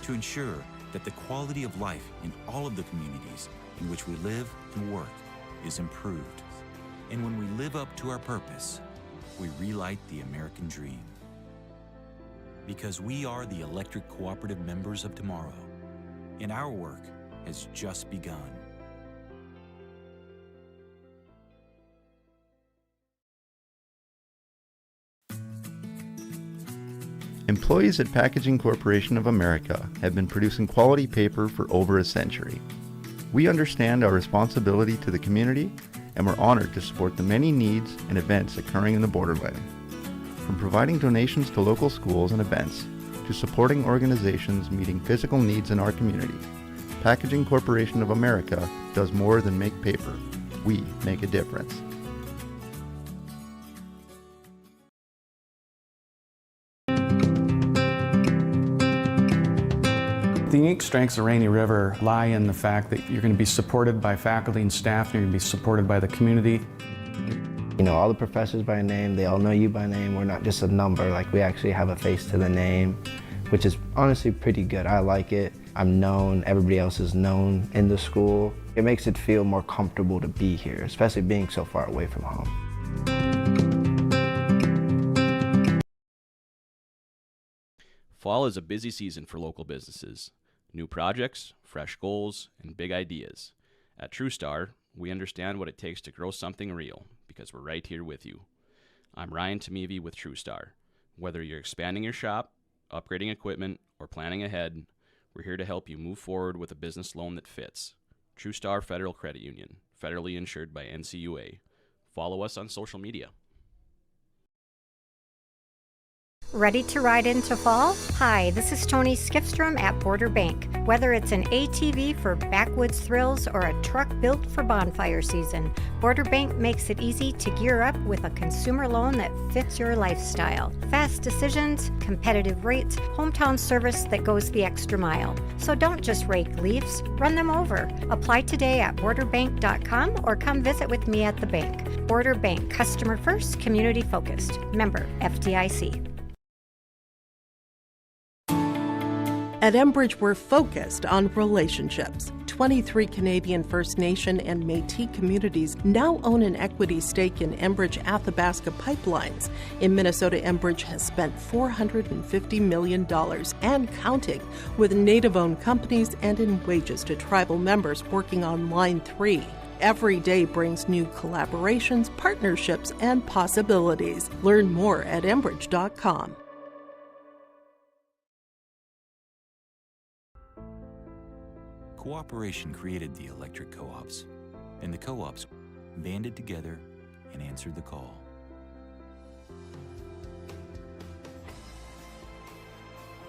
to ensure that the quality of life in all of the communities in which we live and work is improved. And when we live up to our purpose, we relight the American dream. Because we are the electric cooperative members of tomorrow, and our work has just begun. Employees at Packaging Corporation of America have been producing quality paper for over a century. We understand our responsibility to the community, and we're honored to support the many needs and events occurring in the borderland. From providing donations to local schools and events, to supporting organizations meeting physical needs in our community, Packaging Corporation of America does more than make paper. We make a difference. The unique strengths of Rainy River lie in the fact that you're going to be supported by faculty and staff, and you're going to be supported by the community. You know, all the professors by name, they all know you by name. We're not just a number, like we actually have a face to the name, which is honestly pretty good. I like it. I'm known, everybody else is known in the school. It makes it feel more comfortable to be here, especially being so far away from home. Fall is a busy season for local businesses. New projects, fresh goals, and big ideas. At TrueStar, we understand what it takes to grow something real because we're right here with you. I'm Ryan Tamevi with TrueStar. Whether you're expanding your shop, upgrading equipment, or planning ahead, we're here to help you move forward with a business loan that fits. TrueStar Federal Credit Union, federally insured by NCUA. Follow us on social media. Ready to ride into fall? Hi, this is Tony Skifstrom at Border Bank. Whether it's an ATV for backwoods thrills or a truck built for bonfire season, Border Bank makes it easy to gear up with a consumer loan that fits your lifestyle. Fast decisions, competitive rates, hometown service that goes the extra mile. So don't just rake leaves, run them over. Apply today at borderbank.com or come visit with me at the bank. Border Bank, customer first, community focused. Member FDIC. At Enbridge, we're focused on relationships. 23 Canadian First Nation and Métis communities now own an equity stake in Enbridge Athabasca Pipelines. In Minnesota, Enbridge has spent $450 million and counting with Native-owned companies and in wages to tribal members working on Line 3. Every day brings new collaborations, partnerships, and possibilities. Learn more at Enbridge.com. Cooperation created the electric co-ops, and the co-ops banded together and answered the call.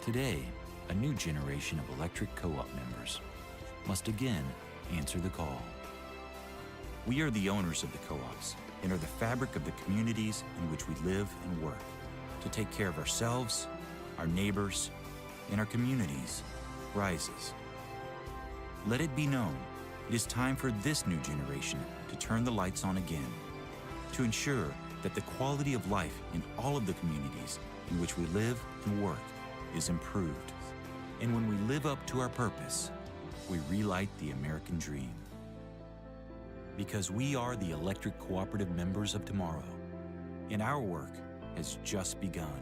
Today, a new generation of electric co-op members must again answer the call. We are the owners of the co-ops and are the fabric of the communities in which we live and work to take care of ourselves, our neighbors, and our communities rises. Let it be known, it is time for this new generation to turn the lights on again, to ensure that the quality of life in all of the communities in which we live and work is improved. And when we live up to our purpose, we relight the American dream. Because we are the electric cooperative members of tomorrow, and our work has just begun.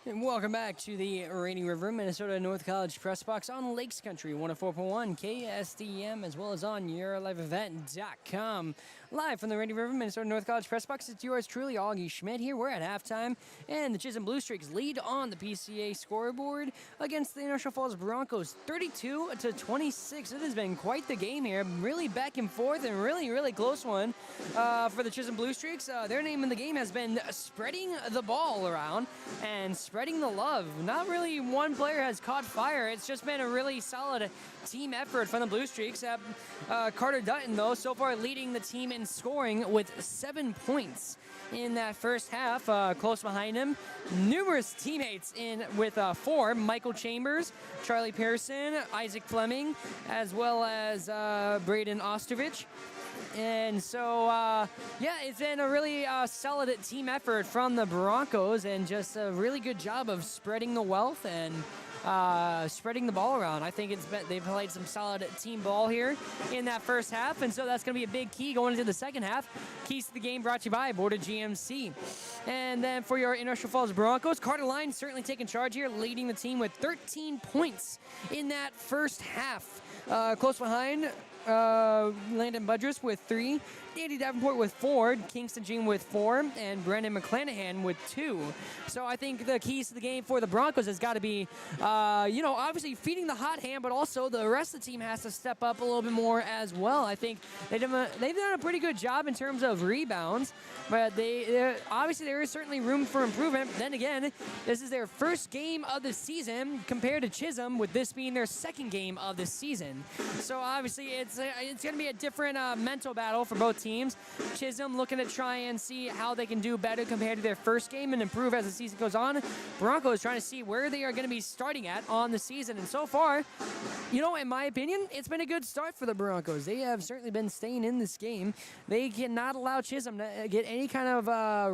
And welcome back to the Rainy River, Minnesota North College Press Box on Lakes Country 104.1 KSDM, as well as on YourLiveEvent.com. Live from the Rainy River, Minnesota North College Press Box, it's yours truly, Augie Schmidt here. We're at halftime, and the Chisholm Blue Streaks lead on the PCA scoreboard against the Inertial Falls Broncos, 32-26. It has been quite the game here, really back and forth, and really close one for the Chisholm Blue Streaks. Their name in the game has been spreading the ball around and spreading the love. Not really one player has caught fire. It's just been a really solid team effort from the Blue Streaks. Carter Dutton, though, so far leading the team in scoring with 7 points in that first half. Close behind him, numerous teammates in with 4. Michael Chambers, Charlie Pearson, Isaac Fleming, as well as Braden Ostrovich. And so, yeah, it's been a really solid team effort from the Broncos, and just a really good job of spreading the wealth and spreading the ball around. I think they've played some solid team ball here in that first half, and so that's going to be a big key going into the second half. Keys to the game brought to you by Border GMC. And then for your Inertial Falls Broncos, Carter Line certainly taking charge here, leading the team with 13 points in that first half. Close behind, Landon Budrus with 3. Andy Davenport with 4, Kingston Jean with 4, and Brendan McClanahan with 2. So I think the keys to the game for the Broncos has got to be, obviously feeding the hot hand, but also the rest of the team has to step up a little bit more as well. I think they've done a pretty good job in terms of rebounds, but obviously there is certainly room for improvement. Then again, this is their first game of the season compared to Chisholm, with this being their second game of the season. So obviously it's going to be a different mental battle for both teams. Chisholm looking to try and see how they can do better compared to their first game and improve as the season goes on. Broncos trying to see where they are going to be starting at on the season. And so far, in my opinion, it's been a good start for the Broncos. They have certainly been staying in this game. They cannot allow Chisholm to get any kind of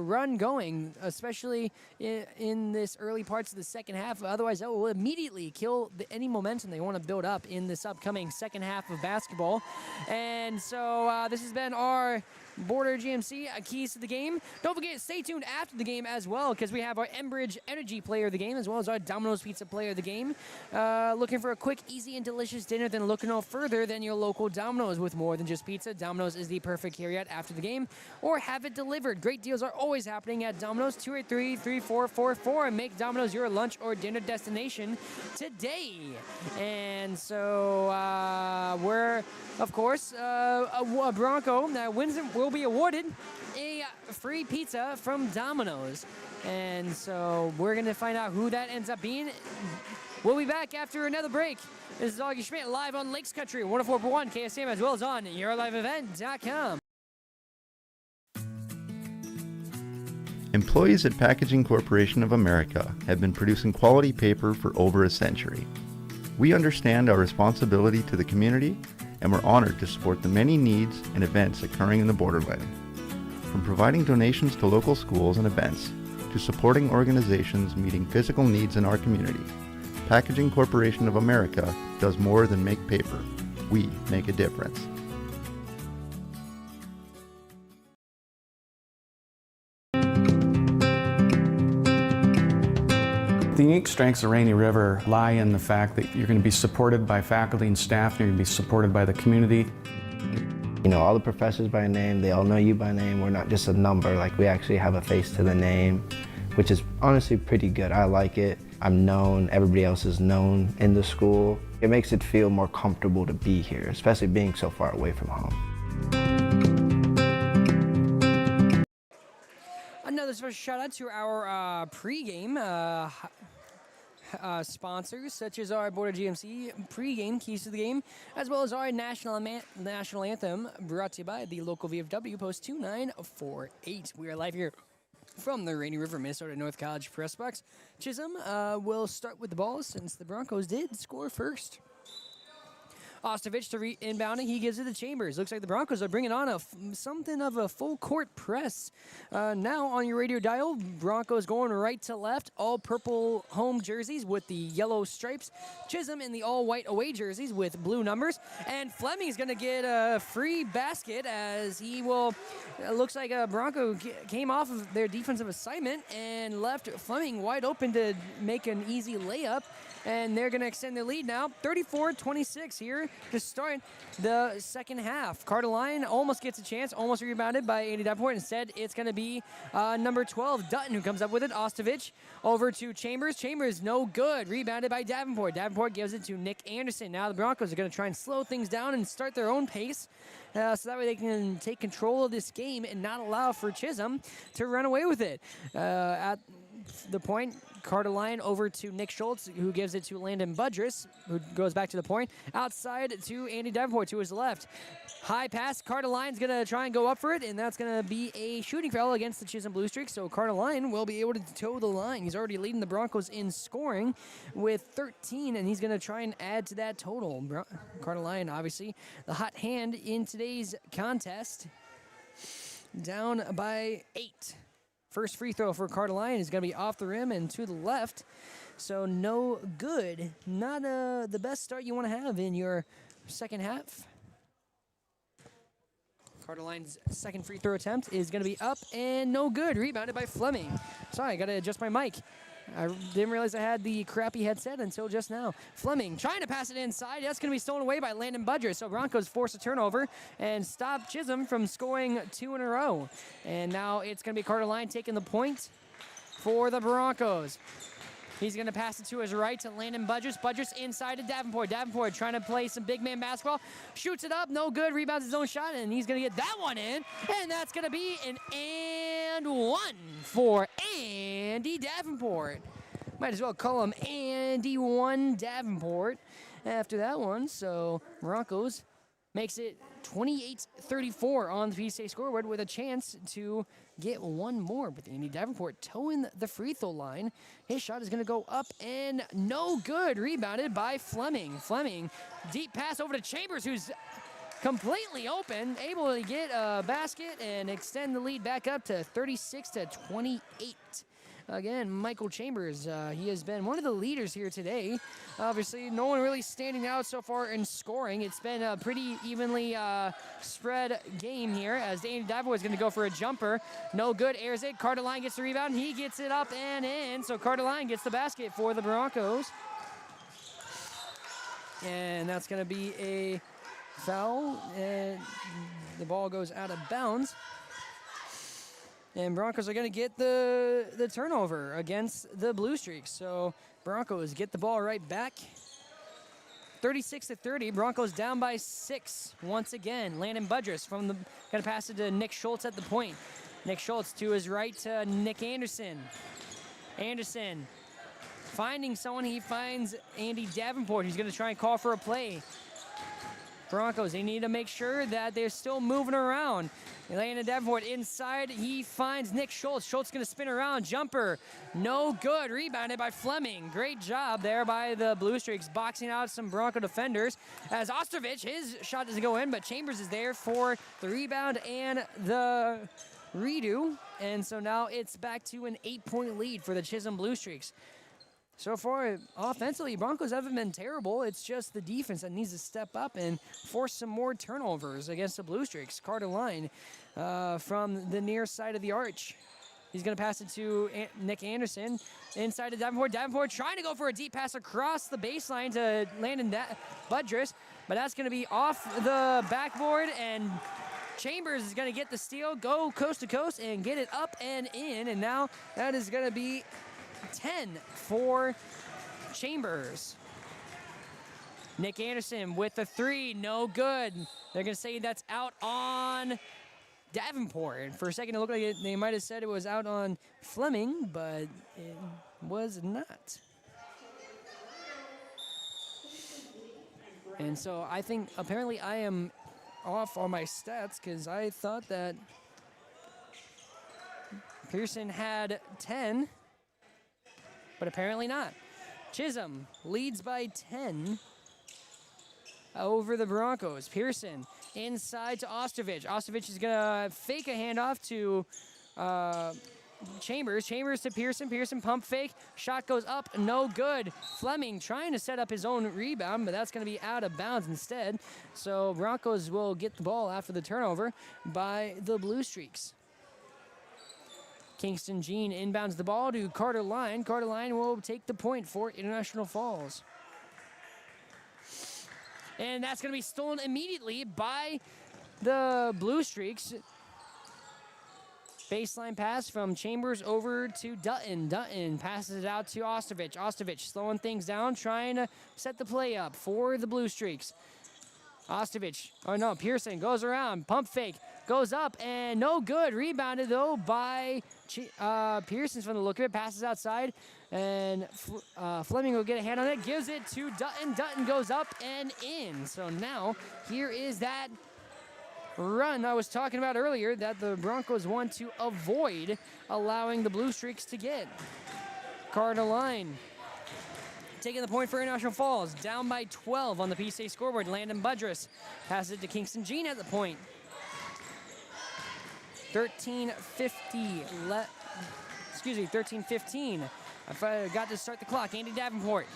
run going, especially in this early parts of the second half. Otherwise, that will immediately kill any momentum they want to build up in this upcoming second half of basketball. And so this has been our Border GMC keys to the game. Don't forget, stay tuned after the game as well, because we have our Enbridge Energy player of the game as well as our Domino's Pizza player of the game. Looking for a quick, easy, and delicious dinner? Then look no further than your local Domino's. With more than just pizza, Domino's is the perfect carryout after the game, or have it delivered. Great deals are always happening at Domino's. 283-3444, and make Domino's your lunch or dinner destination today. And so we're, of course, a Bronco that wins will be awarded a free pizza from Domino's. And so we're going to find out who that ends up being. We'll be back after another break. This is Augie Schmidt live on Lakes Country 104.1 KSM, as well as on YourLiveEvent.com. Employees at Packaging Corporation of America have been producing quality paper for over a century. We understand our responsibility to the community, and we're honored to support the many needs and events occurring in the borderland. From providing donations to local schools and events, to supporting organizations meeting physical needs in our community, Packaging Corporation of America does more than make paper. We make a difference. The unique strengths of Rainy River lie in the fact that you're going to be supported by faculty and staff, and you're going to be supported by the community. All the professors by name, they all know you by name. We're not just a number, like we actually have a face to the name, which is honestly pretty good. I like it. I'm known, everybody else is known in the school. It makes it feel more comfortable to be here, especially being so far away from home. Another special shout out to our pregame sponsors, such as our Border GMC pregame keys to the game, as well as our national anthem, brought to you by the local VFW Post 2948. We are live here from the Rainy River, Minnesota North College press box. Chisholm will start with the ball since the Broncos did score first. Ostovich to inbounding, he gives it to Chambers. Looks like the Broncos are bringing on something of a full court press. Now on your radio dial, Broncos going right to left, all purple home jerseys with the yellow stripes. Chisholm in the all white away jerseys with blue numbers. And Fleming's going to get a free basket as he will, looks like a Bronco came off of their defensive assignment and left Fleming wide open to make an easy layup. And they're going to extend their lead now, 34-26 here to start the second half. Carteline almost gets a chance, almost rebounded by Andy Davenport. Instead, it's going to be number 12, Dutton, who comes up with it. Ostovich over to Chambers. Chambers, no good. Rebounded by Davenport. Davenport gives it to Nick Anderson. Now the Broncos are going to try and slow things down and start their own pace. So that way they can take control of this game and not allow for Chisholm to run away with it. At the point, Carteline over to Nick Schultz, who gives it to Landon Budress, who goes back to the point. Outside to Andy Davenport to his left. High pass. Carteline's going to try and go up for it, and that's going to be a shooting foul against the Chisholm Blue Streak. So Carteline will be able to toe the line. He's already leading the Broncos in scoring with 13, and he's going to try and add to that total. Carteline, obviously, the hot hand in today's contest. Down by 8. First free throw for Carteline is going to be off the rim and to the left. So no good. Not the best start you want to have in your second half. Carter Line's second free throw attempt is going to be up and no good. Rebounded by Fleming. Sorry, I got to adjust my mic. I didn't realize I had the crappy headset until just now. Fleming trying to pass it inside. That's going to be stolen away by Landon Budger. So Broncos force a turnover and stop Chisholm from scoring 2 in a row. And now it's going to be Carter Line taking the point for the Broncos. He's going to pass it to his right to Landon Budgers. Budgers inside to Davenport. Davenport trying to play some big man basketball. Shoots it up. No good. Rebounds his own shot. And he's going to get that one in. And that's going to be an and one for Andy Davenport. Might as well call him Andy 1 Davenport after that one. So Broncos makes it 28-34 on the PSA scoreboard with a chance to get one more. But Andy Davenport towing the free throw line. His shot is going to go up and no good. Rebounded by Fleming. Fleming, deep pass over to Chambers, who's completely open, able to get a basket and extend the lead back up to 36-28. Again, Michael Chambers, he has been one of the leaders here today. Obviously, no one really standing out so far in scoring. It's been a pretty evenly spread game here as Andy Davenport is going to go for a jumper. No good, airs it. Carter Line gets the rebound. He gets it up and in. So Carter Line gets the basket for the Broncos. And that's going to be a foul. And the ball goes out of bounds. And Broncos are going to get the turnover against the Blue Streaks. So Broncos get the ball right back. 36-30. Broncos down by 6 once again. Landon Budgers from the going to pass it to Nick Schultz at the point. Nick Schultz to his right to Nick Anderson. Anderson finding someone. He finds Andy Davenport. He's going to try and call for a play. Broncos, they need to make sure that they're still moving around. Landon Davenport inside. He finds Nick Schultz. Schultz going to spin around. Jumper. No good. Rebounded by Fleming. Great job there by the Blue Streaks, boxing out some Bronco defenders. As Ostrovich, his shot doesn't go in, but Chambers is there for the rebound and the redo. And so now it's back to an 8-point lead for the Chisholm Blue Streaks. So far, offensively, Broncos haven't been terrible. It's just the defense that needs to step up and force some more turnovers against the Blue Streaks. Carter Line from the near side of the arch. He's going to pass it to Nick Anderson. Inside to Davenport. Davenport trying to go for a deep pass across the baseline to Landon Budgers. But that's going to be off the backboard, and Chambers is going to get the steal, go coast to coast, and get it up and in. And now that is going to be 10 for Chambers. Nick Anderson with the 3, no good. They're going to say that's out on Davenport. For a second, it looked like they might have said it was out on Fleming, but it was not. And so I think apparently I am off on my stats because I thought that Pearson had 10. But apparently not. Chisholm leads by 10 over the Broncos. Pearson inside to Ostrovich. Ostrovich is going to fake a handoff to Chambers. Chambers to Pearson. Pearson pump fake. Shot goes up. No good. Fleming trying to set up his own rebound, but that's going to be out of bounds instead. So Broncos will get the ball after the turnover by the Blue Streaks. Kingston Jean inbounds the ball to Carter Line. Carter Line will take the point for International Falls. And that's going to be stolen immediately by the Blue Streaks. Baseline pass from Chambers over to Dutton. Dutton passes it out to Ostrovich. Ostrovich slowing things down, trying to set the play up for the Blue Streaks. Pearson goes around, pump fake, goes up, and no good. Rebounded, though, by Pearson from the look of it. Passes outside, and Fleming will get a hand on it. Gives it to Dutton. Dutton goes up and in. So now, here is that run I was talking about earlier that the Broncos want to avoid allowing the Blue Streaks to get. Carter Line taking the point for International Falls. Down by 12 on the PSA scoreboard. Landon Budgers passes it to Kingston Jean at the point. 13:15. I forgot to start the clock. Andy Davenport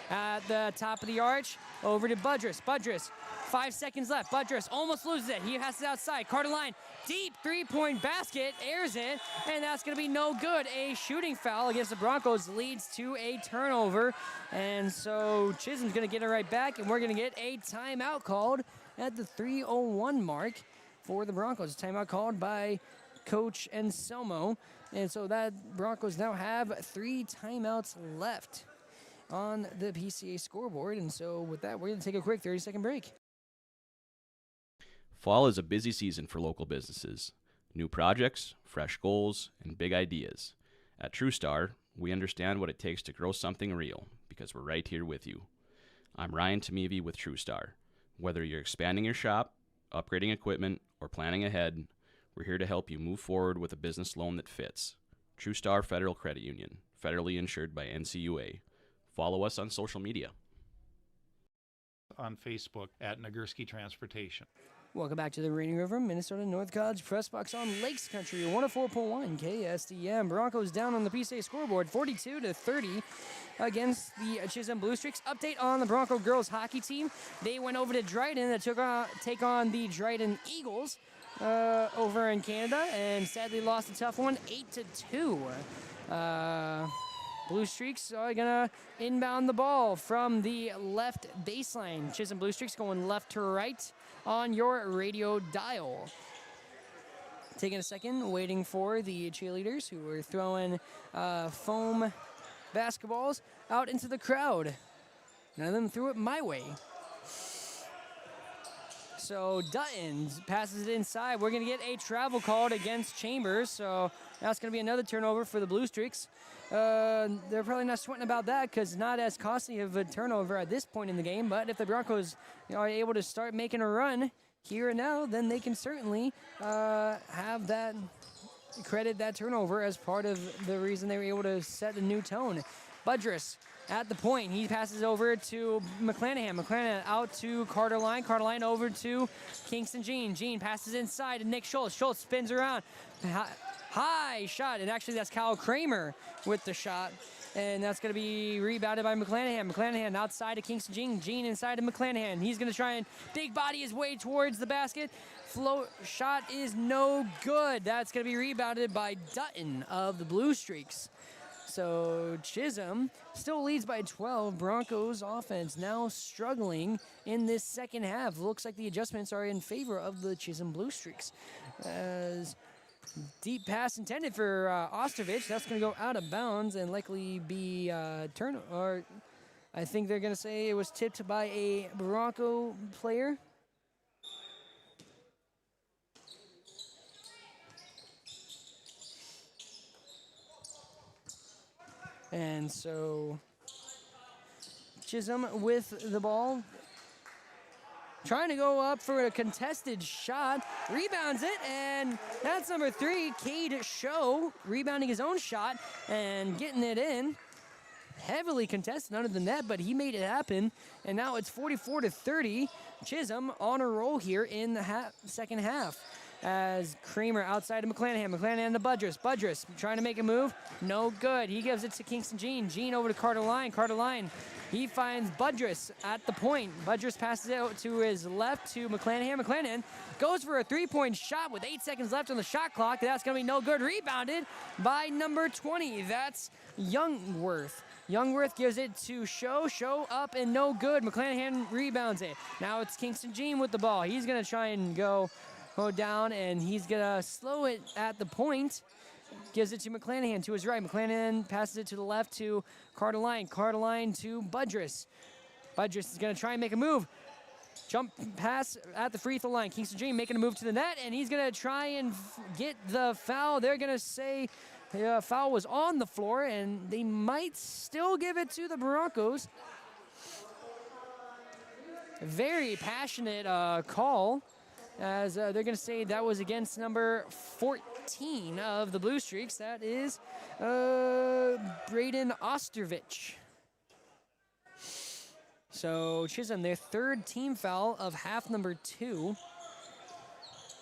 at the top of the arch. Over to Budgers. Budgers 5 seconds left. Budrus almost loses it. He passes outside. Carter line, deep three-point basket, airs it, and that's going to be no good. A shooting foul against the Broncos leads to a turnover, and so Chisholm's going to get it right back, and we're going to get a timeout called at the 3:01 mark for the Broncos. Timeout called by Coach Anselmo, and so that Broncos now have 3 timeouts left on the PCA scoreboard, and so with that, we're going to take a quick 30-second break. Fall is a busy season for local businesses. New projects, fresh goals, and big ideas. At TrueStar, we understand what it takes to grow something real because we're right here with you. I'm Ryan Tamevi with TrueStar. Whether you're expanding your shop, upgrading equipment, or planning ahead, we're here to help you move forward with a business loan that fits. TrueStar Federal Credit Union, federally insured by NCUA. Follow us on social media. On Facebook at Nagurski Transportation. Welcome back to the Rainy River, Minnesota North College Press Box on Lakes Country, 104.1 KSDM. Broncos down on the PCA scoreboard, 42-30 against the Chisholm Blue Streaks. Update on the Bronco girls hockey team. They went over to Dryden to take on the Dryden Eagles over in Canada, and sadly lost a tough one, 8-2. Blue Streaks are going to inbound the ball from the left baseline. Chisholm Blue Streaks going left to right on your radio dial. Taking a second, waiting for the cheerleaders who are throwing foam basketballs out into the crowd. None of them threw it my way. So Dutton passes it inside. We're going to get a travel called against Chambers. So that's going to be another turnover for the Blue Streaks. They're probably not sweating about that because not as costly of a turnover at this point in the game. But if the Broncos are able to start making a run here and now, then they can certainly have that, credit that turnover as part of the reason they were able to set a new tone. Budrus at the point. He passes over to McClanahan. McClanahan out to Carter Line. Carter Line over to Kingston Jean. Jean passes inside to Nick Schultz. Schultz spins around. High shot. And actually, that's Kyle Kramer with the shot. And that's going to be rebounded by McClanahan. McClanahan outside to Kingston Jean. Jean inside to McClanahan. He's going to try and big body his way towards the basket. Float shot is no good. That's going to be rebounded by Dutton of the Blue Streaks. So Chisholm still leads by 12. Broncos offense now struggling in this second half. Looks like the adjustments are in favor of the Chisholm Blue Streaks. As deep pass intended for Ostervich. That's going to go out of bounds and likely be turn. Or I think they're going to say it was tipped by a Bronco player. And so Chisholm with the ball, trying to go up for a contested shot, rebounds it, and that's number 3, Cade Show, rebounding his own shot and getting it in. Heavily contested under the net, but he made it happen, and now it's 44-30. Chisholm on a roll here in the second half. As Kramer outside of McClanahan. McClanahan to Budrus. Budrus trying to make a move. No good. He gives it to Kingston Jean. Jean over to Carter Line. Carter Line. He finds Budrus at the point. Budrus passes it out to his left to McClanahan. McClanahan goes for a three-point shot with 8 seconds left on the shot clock. That's going to be no good. Rebounded by number 20. That's Youngworth. Youngworth gives it to Show. Show up and no good. McClanahan rebounds it. Now it's Kingston Jean with the ball. He's going to try and go down, and he's going to slow it at the point. Gives it to McClanahan to his right. McClanahan passes it to the left to Carter Line. Carter Line to Budrus. Budrus is going to try and make a move. Jump pass at the free throw line. Kingston Jean making a move to the net, and he's going to try and get the foul. They're going to say the foul was on the floor, and they might still give it to the Broncos. Very passionate call. As they're going to say that was against number 14 of the Blue Streaks. That is Braden Ostervich. So Chisholm, their third team foul of half number 2.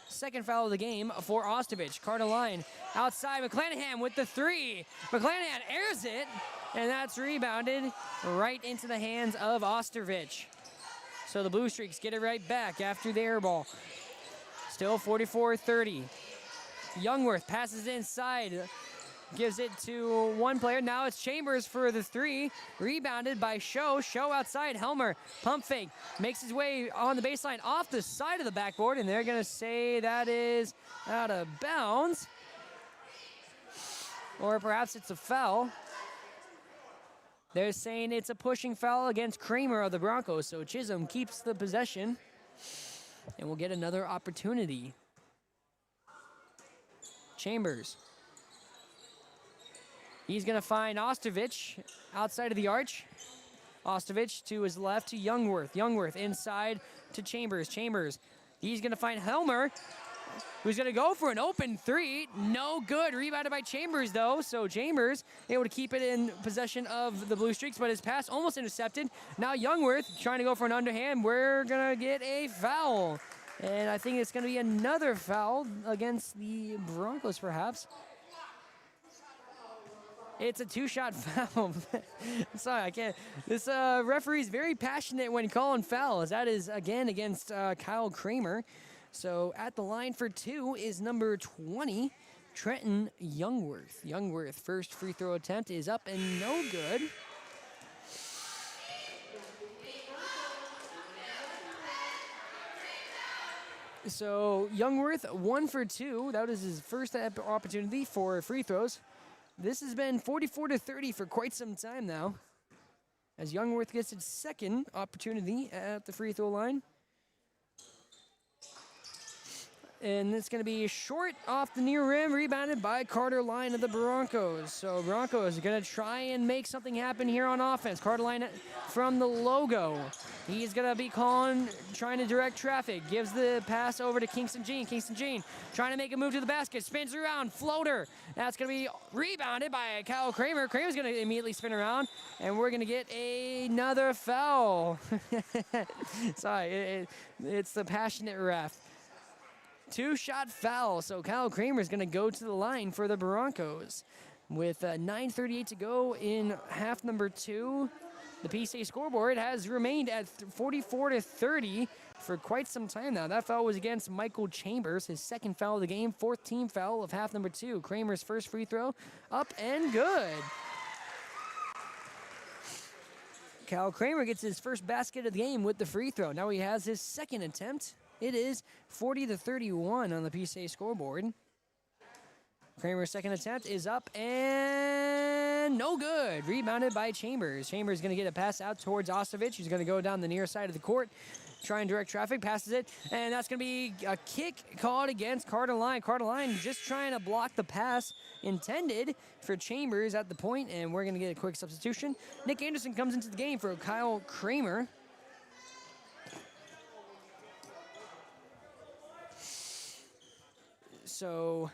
Second foul of the game for Ostervich. Carter Line outside. McClanahan with the 3. McClanahan airs it, and that's rebounded right into the hands of Ostervich. So the Blue Streaks get it right back after the air ball. Still 44-30. Youngworth passes inside. Gives it to one player. Now it's Chambers for the three. Rebounded by Show. Show outside. Helmer. Pump fake. Makes his way on the baseline off the side of the backboard. And they're going to say that is out of bounds. Or perhaps it's a foul. They're saying it's a pushing foul against Kramer of the Broncos. So Chisholm keeps the possession. And we'll get another opportunity. Chambers. He's going to find Ostovich outside of the arch. Ostovich to his left to Youngworth. Youngworth inside to Chambers. Chambers. He's going to find Helmer, who's going to go for an open three. No good. Rebounded by Chambers, though. So Chambers able to keep it in possession of the Blue Streaks, but his pass almost intercepted. Now Youngworth trying to go for an underhand. We're going to get a foul. And I think it's going to be another foul against the Broncos, perhaps. It's a two-shot foul. Sorry, I can't. This referee's very passionate when calling fouls. That is, again, against Kyle Kramer. So at the line for two is number 20, Trenton Youngworth. Youngworth, first free throw attempt is up and no good. So Youngworth, 1 for 2. That was his first opportunity for free throws. This has been 44-30 for quite some time now, as Youngworth gets its second opportunity at the free throw line. And it's going to be short off the near rim, rebounded by Carter Line of the Broncos. So Broncos are going to try and make something happen here on offense. Carter Line from the logo. He's going to be trying to direct traffic. Gives the pass over to Kingston Jean. Kingston Jean trying to make a move to the basket. Spins around, floater. That's going to be rebounded by Kyle Kramer. Kramer's going to immediately spin around, and we're going to get another foul. Sorry, it's the passionate ref. Two-shot foul, so Kyle Kramer is going to go to the line for the Broncos. With 9:38 to go in half number 2, the PCA scoreboard has remained at 44-30 for quite some time now. That foul was against Michael Chambers, his second foul of the game, fourth team foul of half number 2. Kramer's first free throw, up and good. Kyle Kramer gets his first basket of the game with the free throw. Now he has his second attempt. It is 40-31 on the PCA scoreboard. Kramer's second attempt is up and no good. Rebounded by Chambers. Chambers going to get a pass out towards Ostovich, who's going to go down the near side of the court, try and direct traffic, passes it, and that's going to be a kick called against Carter Line. Carter Line just trying to block the pass intended for Chambers at the point, and we're going to get a quick substitution. Nick Anderson comes into the game for Kyle Kramer. So,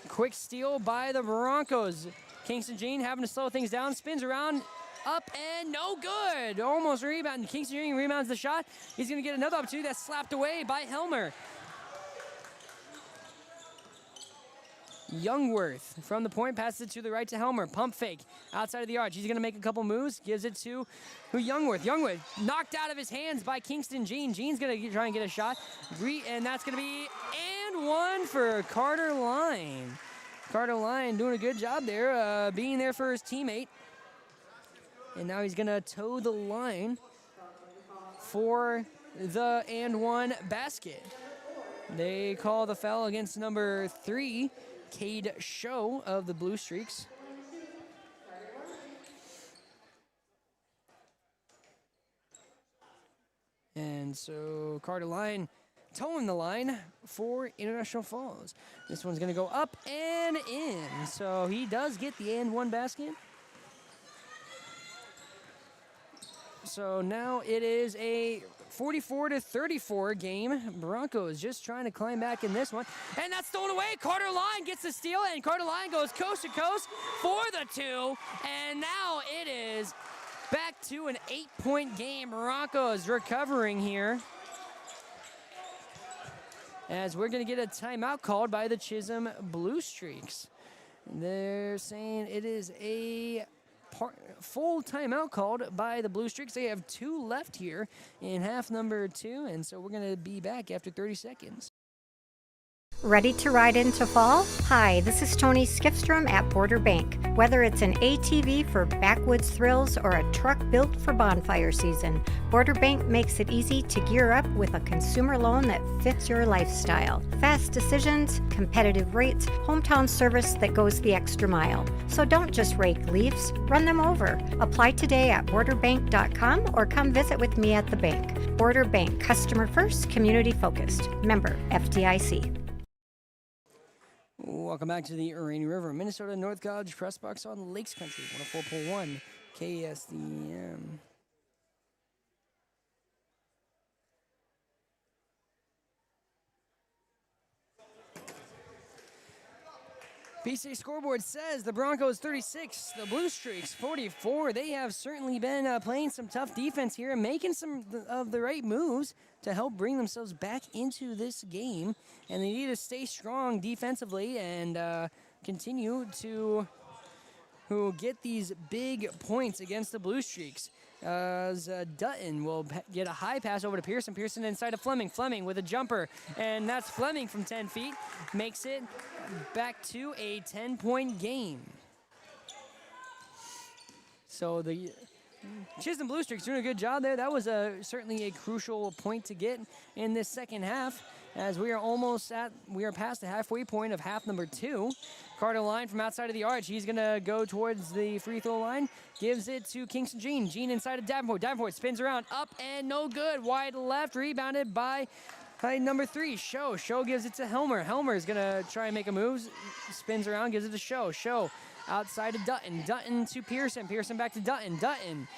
quick steal by the Broncos. Kingston Jean having to slow things down, spins around, up and no good. Almost rebound. Kingston Jean rebounds the shot. He's going to get another opportunity that's slapped away by Helmer. Youngworth from the point, passes it to the right to Helmer. Pump fake outside of the arch. He's going to make a couple moves, gives it to Youngworth. Youngworth knocked out of his hands by Kingston Jean. Jean's going to try and get a shot. And that's going to be and one for Carter Line. Carter Line doing a good job there, being there for his teammate. And now he's going to toe the line for the and one basket. They call the foul against number 3, Cade Show of the Blue Streaks. And so Carter Line towing the line for International Falls. This one's going to go up and in. So he does get the and one basket. So now it is a 44-34 game. Broncos just trying to climb back in this one. And that's stolen away. Carter Line gets the steal, and Carter Line goes coast to coast for the 2. And now it is back to an 8-point game. Broncos recovering here, as we're going to get a timeout called by the Chisholm Blue Streaks. They're saying it is a full timeout called by the Blue Streaks. They have 2 left here in half number 2, and so we're going to be back after 30 seconds. Ready to ride into fall? Hi, this is Tony Skifstrom at Border Bank. Whether it's an ATV for backwoods thrills or a truck built for bonfire season, Border Bank makes it easy to gear up with a consumer loan that fits your lifestyle. Fast decisions, competitive rates, hometown service that goes the extra mile. So don't just rake leaves, run them over. Apply today at borderbank.com or come visit with me at the bank. Border Bank, customer first, community focused. Member FDIC. Welcome back to the Rainy River, Minnesota North College Press Box on Lakes Country, 104.1 KSDM. PCA scoreboard says the Broncos 36, the Blue Streaks 44. They have certainly been playing some tough defense here and making some of the right moves to help bring themselves back into this game. And they need to stay strong defensively and continue to get these big points against the Blue Streaks. As Dutton will get a high pass over to Pearson. Pearson inside of Fleming. Fleming with a jumper. And that's Fleming from 10 feet. Makes it back to a 10-point game. So the Chisholm Blue Streaks doing a good job there. That was certainly a crucial point to get in this second half, as we are past the halfway point of half number 2. Carter Line from outside of the arch. He's going to go towards the free throw line. Gives it to Kingston Jean. Jean inside of Davenport. Davenport spins around. Up and no good. Wide left. Rebounded by number 3, Show. Show gives it to Helmer. Helmer is going to try and make a move. Spins around. Gives it to Show. Show outside of Dutton. Dutton to Pearson. Pearson back to Dutton. Dutton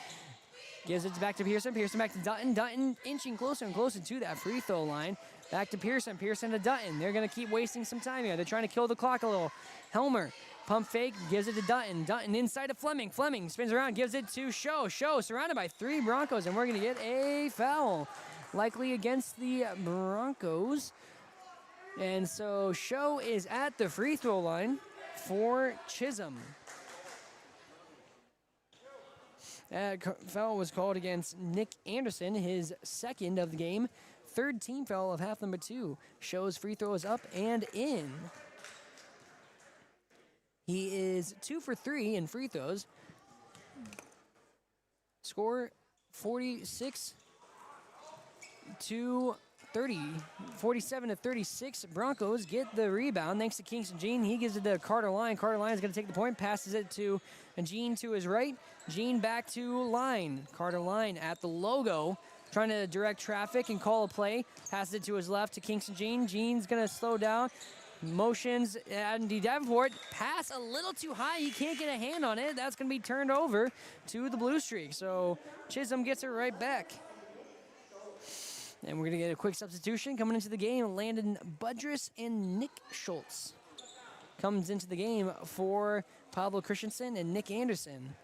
gives it back to Pearson. Pearson back to Dutton. Dutton inching closer and closer to that free throw line. Back to Pearson. Pearson to Dutton. They're going to keep wasting some time here. They're trying to kill the clock a little. Helmer, pump fake, gives it to Dutton. Dutton inside of Fleming. Fleming spins around, gives it to Show. Show surrounded by 3 Broncos, and we're going to get a foul, likely against the Broncos. And so Show is at the free throw line for Chisholm. That foul was called against Nick Anderson, his second of the game. 3rd team foul of half number 2. Show's free throw is up and in. He is 2 for 3 in free throws. Score 46 to 30. 47 to 36. Broncos get the rebound thanks to Kingston Jean. He gives it to Carter Line. Carter Line is going to take the point, passes it to Jean to his right. Jean back to Line. Carter Line at the logo, trying to direct traffic and call a play. Passes it to his left to Kingston Jean. Jean's going to slow down. Motions, Andy Davenport. Pass a little too high. He can't get a hand on it. That's going to be turned over to the Blue Streak. So Chisholm gets it right back. And we're going to get a quick substitution coming into the game. Landon Budress and Nick Schultz comes into the game for Pablo Christensen and Nick Anderson.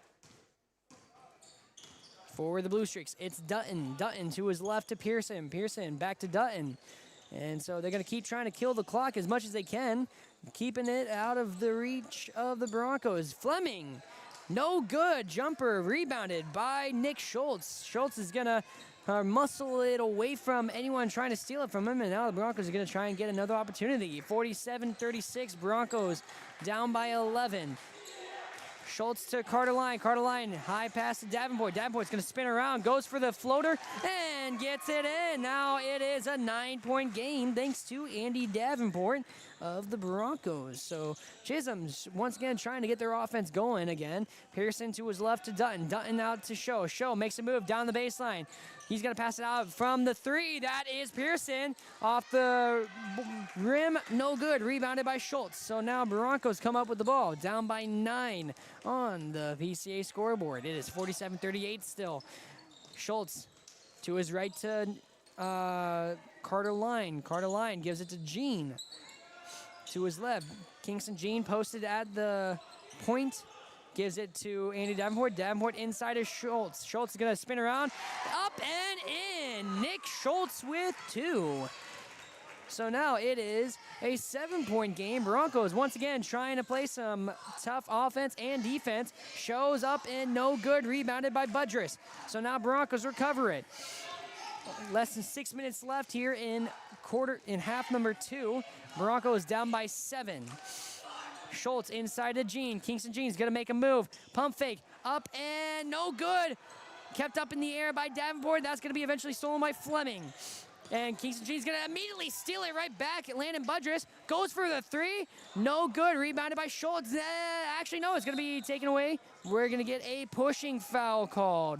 For the Blue Streaks, it's Dutton. Dutton to his left to Pearson. Pearson back to Dutton. And so they're going to keep trying to kill the clock as much as they can, keeping it out of the reach of the Broncos. Fleming, no good. Jumper rebounded by Nick Schultz. Schultz is going to muscle it away from anyone trying to steal it from him, and now the Broncos are going to try and get another opportunity. 47-36, Broncos down by 11. Schultz to Carter Line. Carter Line, high pass to Davenport. Davenport's going to spin around, goes for the floater, and gets it in. Now it is a 9-point game thanks to Andy Davenport of the Broncos. So Chisholm's once again trying to get their offense going again. Pearson to his left to Dutton. Dutton out to Show. Show makes a move down the baseline. He's going to pass it out from the 3. That is Pearson off the rim. No good. Rebounded by Schultz. So now Broncos come up with the ball. Down by 9 on the PCA scoreboard. It is 47-38 still. Schultz to his right to Carter Line. Carter Line gives it to Jean. To his left. Kingston Jean posted at the point. Gives it to Andy Davenport. Davenport inside of Schultz. Schultz is going to spin around. Up and in. Nick Schultz with 2. So now it is a 7-point game. Broncos once again trying to play some tough offense and defense. Shows up and no good, rebounded by Budrus. So now Broncos recover it. Less than 6 minutes left here in half number 2. Broncos down by 7. Schultz inside to Jean. Kingston Jean's gonna make a move. Pump fake, up and no good. Kept up in the air by Davenport. That's gonna be eventually stolen by Fleming. And Kingston Jean's gonna immediately steal it right back. Landon Budrus goes for the 3. No good, rebounded by Schultz. Actually, no, it's gonna be taken away. We're gonna get a pushing foul called.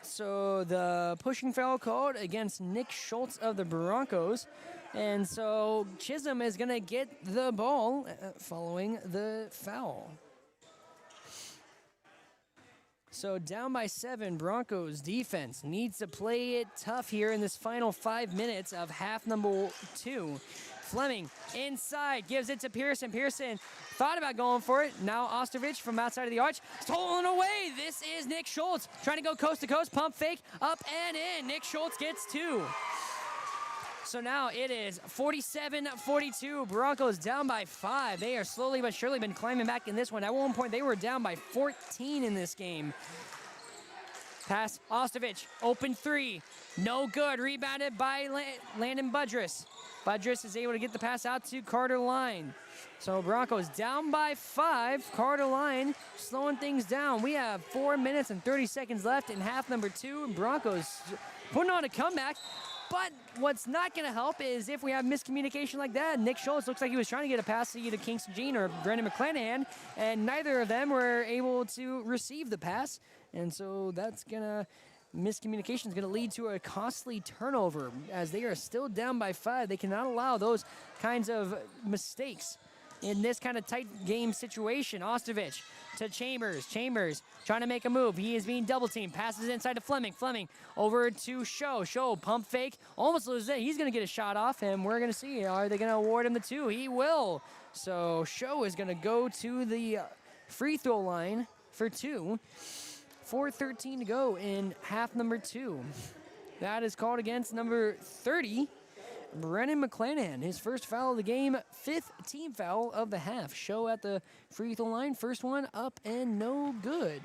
So the pushing foul called against Nick Schultz of the Broncos. And so Chisholm is going to get the ball following the foul. So down by 7, Broncos defense needs to play it tough here in this final 5 minutes of half number 2. Fleming inside, gives it to Pearson. Pearson thought about going for it. Now Ostovich from outside of the arch, stolen away. This is Nick Schultz trying to go coast to coast, pump fake, up and in. Nick Schultz gets 2. So now it is 47-42. Broncos down by 5. They are slowly but surely been climbing back in this one. At one point, they were down by 14 in this game. Pass Ostovich, open 3. No good. Rebounded by Landon Budrus. Budrus is able to get the pass out to Carter Line. So Broncos down by 5. Carter Line slowing things down. We have 4 minutes and 30 seconds left in half number 2. Broncos putting on a comeback. But what's not going to help is if we have miscommunication like that. Nick Schultz looks like he was trying to get a pass to either Kingston Jean or Brendan McClanahan, and neither of them were able to receive the pass. And so that's going to, miscommunication is going to lead to a costly turnover as they are still down by 5. They cannot allow those kinds of mistakes in this kind of tight game situation. Ostovich to Chambers. Chambers trying to make a move. He is being double teamed. Passes inside to Fleming. Fleming over to Show. Show pump fake. Almost loses it. He's going to get a shot off, and we're going to see. Are they going to award him the 2? He will. So Show is going to go to the free throw line for 2. 4:13 to go in half number 2. That is called against number 30. Brennan McClanahan, his first foul of the game, 5th team foul of the half. Show at the free throw line, first one up and no good.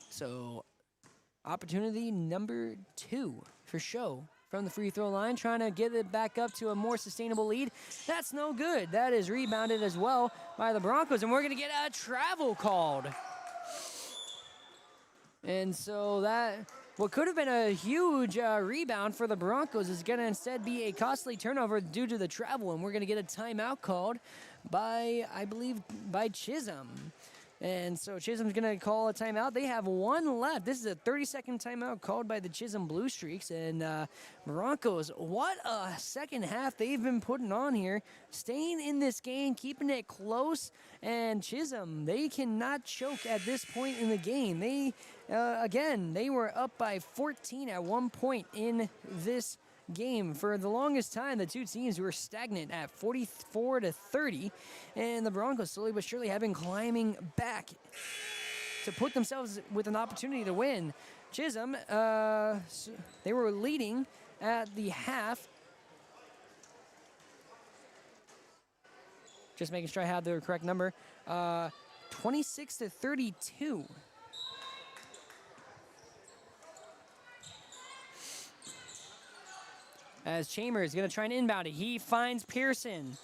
So, opportunity number 2 for Show from the free throw line, trying to get it back up to a more sustainable lead. That's no good. That is rebounded as well by the Broncos, and we're going to get a travel called. And so that, what could have been a huge rebound for the Broncos is going to instead be a costly turnover due to the travel. And we're going to get a timeout called by, I believe, by Chisholm. And so Chisholm's going to call a timeout. They have 1 left. This is a 30-second timeout called by the Chisholm Blue Streaks. And Broncos, what a second half they've been putting on here. Staying in this game, keeping it close. And Chisholm, they cannot choke at this point in the game. They, again, they were up by 14 at one point in this game. For the longest time, the two teams were stagnant at 44-30, and the Broncos slowly but surely have been climbing back to put themselves with an opportunity to win. Chisholm, they were leading at the half. Just making sure I have the correct number. 26-32. As Chambers is going to try and inbound it. He finds Pearson.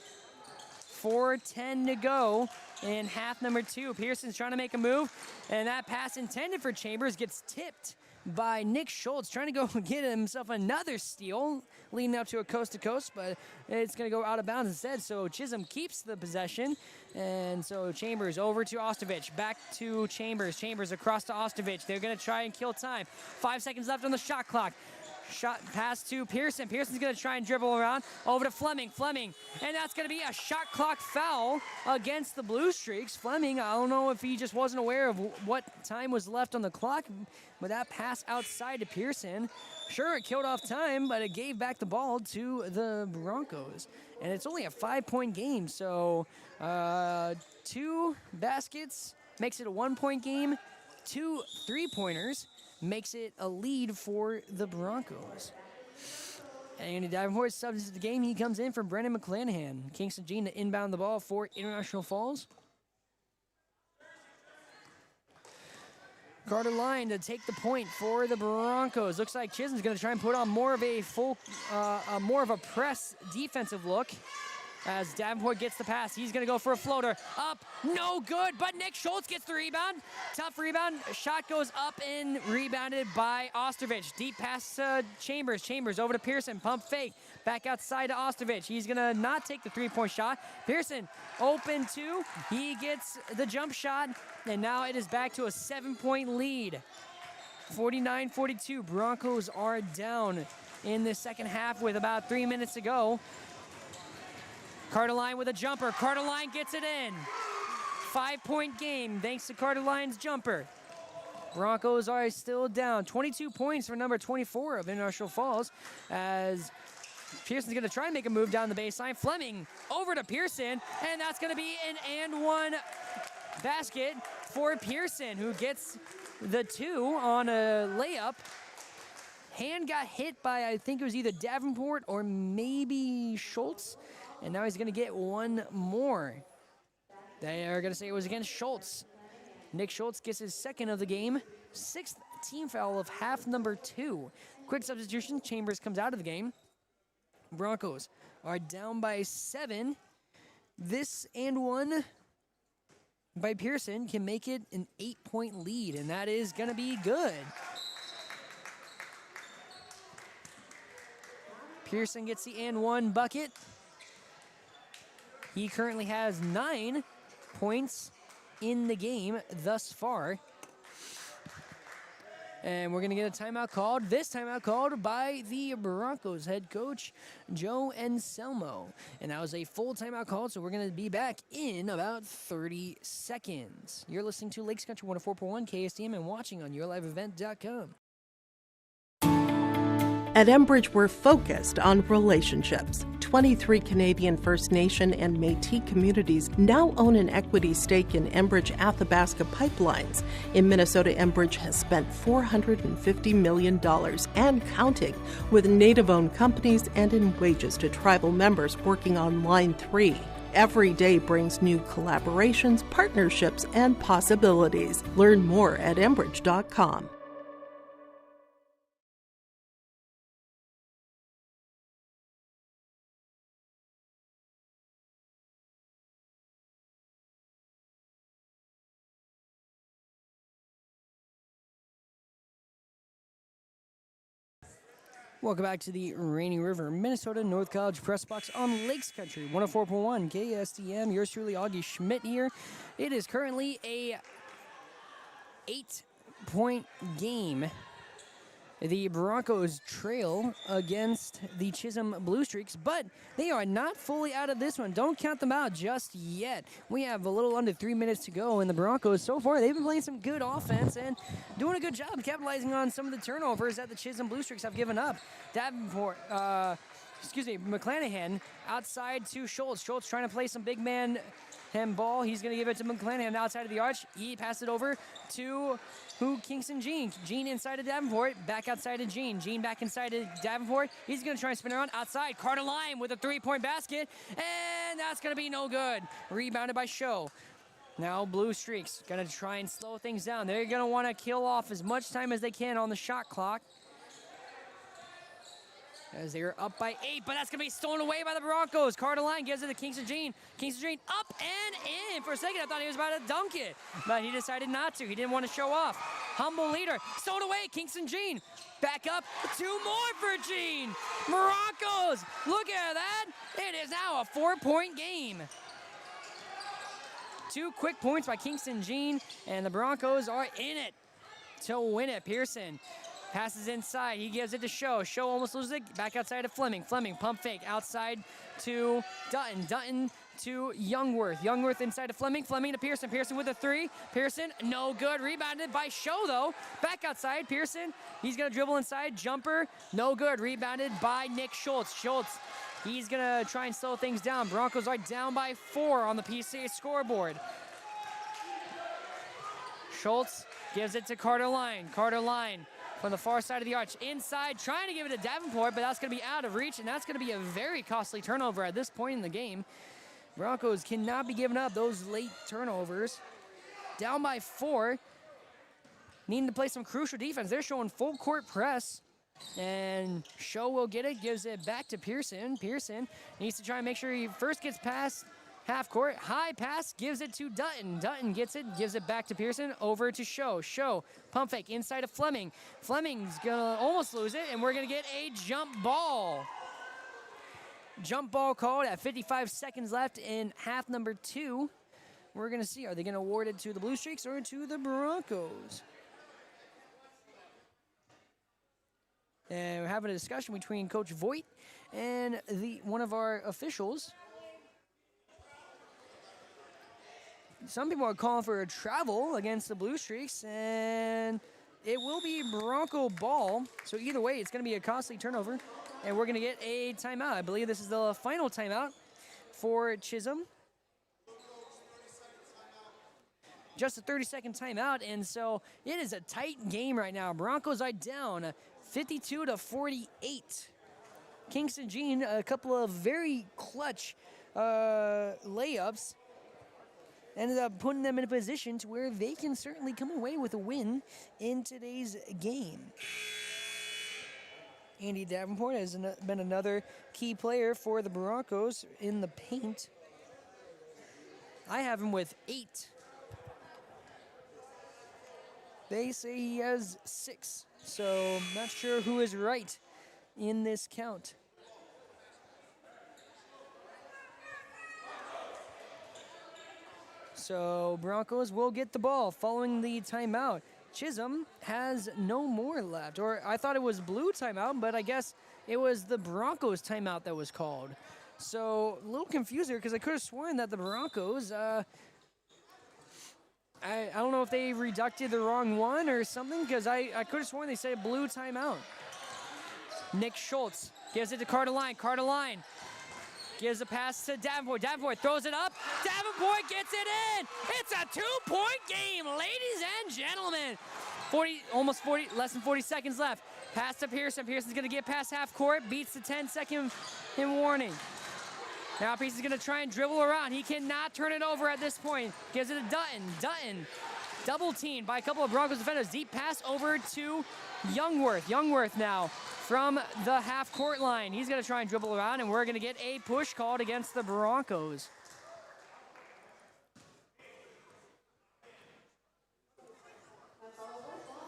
4:10 to go in half number 2. Pearson's trying to make a move, and that pass intended for Chambers gets tipped by Nick Schultz, trying to go get himself another steal, leading up to a coast-to-coast, but it's going to go out of bounds instead. So Chisholm keeps the possession, and so Chambers over to Ostovich, back to Chambers. Chambers across to Ostovich. They're going to try and kill time. 5 seconds left on the shot clock. Shot pass to Pearson. Pearson's going to try and dribble around. Over to Fleming. And that's going to be a shot clock foul against the Blue Streaks. Fleming, I don't know if he just wasn't aware of what time was left on the clock, but that pass outside to Pearson. Sure, it killed off time, but it gave back the ball to the Broncos. And it's only a 5-point game, so 2 baskets makes it a 1-point game. 2 3-pointers makes it a lead for the Broncos. And Andy Davenport subs into the game. He comes in for Brendan McClanahan. Kingston Jean to inbound the ball for International Falls. Carter Line to take the point for the Broncos. Looks like Chisholm's going to try and put on more of a press defensive look. As Davenport gets the pass, he's going to go for a floater. Up, no good, but Nick Schultz gets the rebound. Tough rebound. Shot goes up and rebounded by Ostervich. Deep pass Chambers. Chambers over to Pearson. Pump fake. Back outside to Ostervich. He's going to not take the 3-point shot. Pearson open 2. He gets the jump shot, and now it is back to a 7-point lead. 49-42. Broncos are down in the second half with about 3 minutes to go. Carter Line with a jumper. Carter Line gets it in. 5-point game thanks to Carter Line's jumper. Broncos are still down. 22 points for number 24 of International Falls as Pearson's going to try and make a move down the baseline. Fleming over to Pearson, and that's going to be an and one basket for Pearson, who gets the 2 on a layup. Hand got hit by, I think it was either Davenport or maybe Schultz. And now he's going to get one more. They are going to say it was against Schultz. Nick Schultz gets his 2nd of the game. 6th team foul of half number 2. Quick substitution. Chambers comes out of the game. Broncos are down by 7. This and one by Pearson can make it an 8-point lead, and that is going to be good. Pearson gets the and one bucket. He currently has 9 points in the game thus far. And we're going to get a timeout called. This timeout called by the Broncos head coach, Joe Anselmo. And that was a full timeout call, so we're going to be back in about 30 seconds. You're listening to Lakes Country 104.1 KSTM and watching on yourliveevent.com. At Enbridge, we're focused on relationships. 23 Canadian First Nation and Métis communities now own an equity stake in Enbridge Athabasca Pipelines. In Minnesota, Enbridge has spent $450 million and counting with Native-owned companies and in wages to tribal members working on Line 3. Every day brings new collaborations, partnerships, and possibilities. Learn more at Enbridge.com. Welcome back to the Rainy River, Minnesota North College Press Box on Lakes Country 104.1 KSTM. Yours truly, Augie Schmidt here. It is currently a 8-point game. The Broncos trail against the Chisholm Blue Streaks, but they are not fully out of this one. Don't count them out just yet. We have a little under 3 minutes to go, and the Broncos, so far, they've been playing some good offense and doing a good job capitalizing on some of the turnovers that the Chisholm Blue Streaks have given up. McClanahan outside to Schultz. Schultz trying to play some big man ball. He's going to give it to McClanahan outside of the arch. He passed it over to Kingston Jean. Jean inside of Davenport. Back outside of Jean. Jean back inside of Davenport. He's going to try and spin around outside. Carter Lime with a 3-point basket. And that's going to be no good. Rebounded by Show. Now Blue Streaks going to try and slow things down. They're going to want to kill off as much time as they can on the shot clock, as they're up by 8, but that's going to be stolen away by the Broncos. Carter Line gives it to Kingston Jean. Kingston Jean up and in. For a second, I thought he was about to dunk it, but he decided not to. He didn't want to show off. Humble leader. Stolen away, Kingston Jean. Back up. 2 more for Jean. Broncos, look at that. It is now a 4-point game. 2 quick points by Kingston Jean, and the Broncos are in it to win it. Pearson Passes inside. He gives it to Show. Show almost loses it. Back outside to Fleming. Fleming, pump fake. Outside to Dutton. Dutton to Youngworth. Youngworth inside to Fleming. Fleming to Pearson. Pearson with a three. Pearson, no good. Rebounded by Show, though. Back outside. Pearson, he's going to dribble inside. Jumper, no good. Rebounded by Nick Schultz. Schultz, he's going to try and slow things down. Broncos are down by 4 on the PCA scoreboard. Schultz gives it to Carter Line. Carter Line from the far side of the arch. Inside, trying to give it to Davenport, but that's going to be out of reach, and that's going to be a very costly turnover at this point in the game. Broncos cannot be giving up those late turnovers. Down by 4. Needing to play some crucial defense. They're showing full court press. And Show will get it, gives it back to Pearson. Pearson needs to try and make sure he first gets past half court. High pass, gives it to Dutton. Dutton gets it, gives it back to Pearson, over to Show. Show, pump fake inside of Fleming. Fleming's gonna almost lose it, and we're gonna get a jump ball. Jump ball called at 55 seconds left in half number 2. We're gonna see, are they gonna award it to the Blue Streaks or to the Broncos? And we're having a discussion between Coach Voigt and one of our officials. Some people are calling for a travel against the Blue Streaks, and it will be Bronco ball. So either way, it's going to be a costly turnover, and we're going to get a timeout. I believe this is the final timeout for Chisholm. Just a 30-second timeout, and so it is a tight game right now. Broncos are down 52-48. Kingston Jean, a couple of very clutch layups, ended up putting them in a position to where they can certainly come away with a win in today's game. Andy Davenport has been another key player for the Broncos in the paint. I have him with 8. They say he has 6, so I'm not sure who is right in this count. So Broncos will get the ball following the timeout. Chisholm has no more left, or I thought it was blue timeout, but I guess it was the Broncos timeout that was called. So a little confused here because I could have sworn that the Broncos, I don't know if they reducted the wrong one or something, because I could have sworn they said blue timeout. Nick Schultz gives it to Carter Line. Carter Line gives a pass to Davenport. Davenport throws it up. Davenport gets it in. It's a 2-point game, ladies and gentlemen. Less than 40 seconds left. Pass to Pearson. Pearson's going to get past half court. Beats the 10-second warning. Now Pearson's going to try and dribble around. He cannot turn it over at this point. Gives it to Dutton. Dutton, double teamed by a couple of Broncos defenders. Deep pass over to Youngworth. Youngworth now from the half-court line. He's going to try and dribble around, and we're going to get a push called against the Broncos.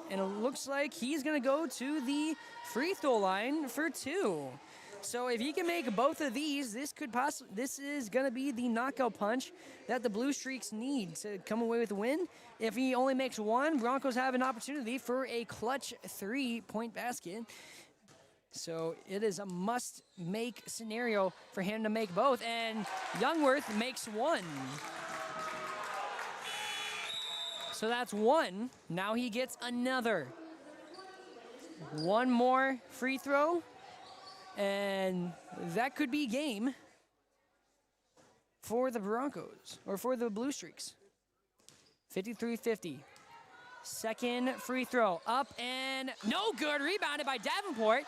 And it looks like he's going to go to the free throw line for 2. So if he can make both of these, this is going to be the knockout punch that the Blue Streaks need to come away with a win. If he only makes one, Broncos have an opportunity for a clutch 3-point basket. So it is a must-make scenario for him to make both, and Youngworth makes one. So that's 1. Now he gets another. One more free throw, and that could be game for the Broncos, or for the Blue Streaks. 53-50. Second free throw, up and no good. Rebounded by Davenport.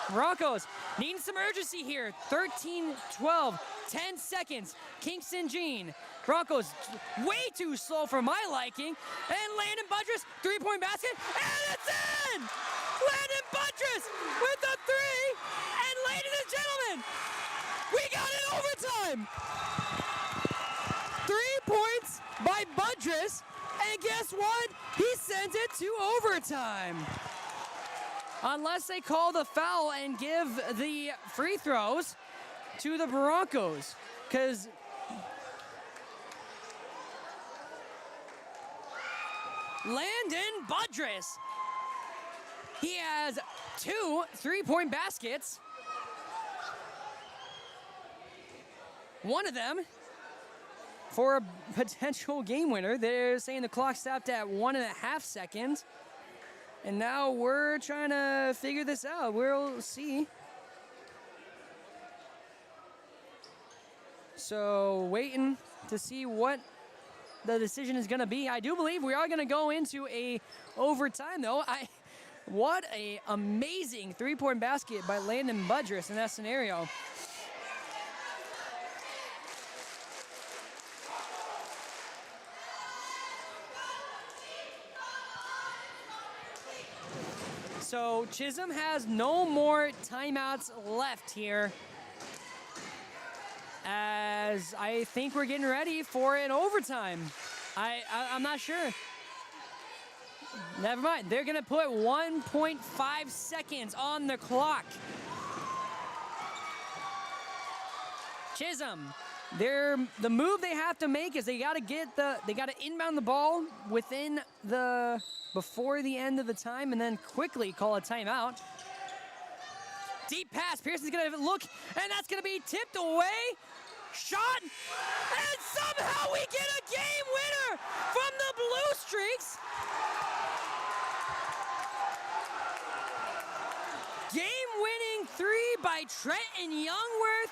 Broncos needing some urgency here. 13-12, 10 seconds. Kingston Jean. Broncos way too slow for my liking. And Landon Buttress, 3-point basket, and it's in! Landon Buttress with the 3, and ladies and gentlemen, we got it overtime! 3 points by Buttress, and guess what? He sends it to overtime. Unless they call the foul and give the free throws to the Broncos, because Landon Buttress He has 2 3-point baskets. One of them for a potential game winner. They're saying the clock stopped at 1.5 seconds. And now we're trying to figure this out. We'll see. So waiting to see what the decision is going to be. I do believe we are going to go into a overtime, though. What a amazing 3-point basket by Landon Budrus in that scenario. So Chisholm has no more timeouts left here, as I think we're getting ready for an overtime. I'm not sure. Never mind. They're going to put 1.5 seconds on the clock. Chisholm, the move they have to make is they got to inbound the ball before the end of the time, and then quickly call a timeout. Deep pass. Pearson's going to look, and that's going to be tipped away. Shot, and somehow we get a game winner from the Blue Streaks. Game-winning 3 by Trenton Youngworth,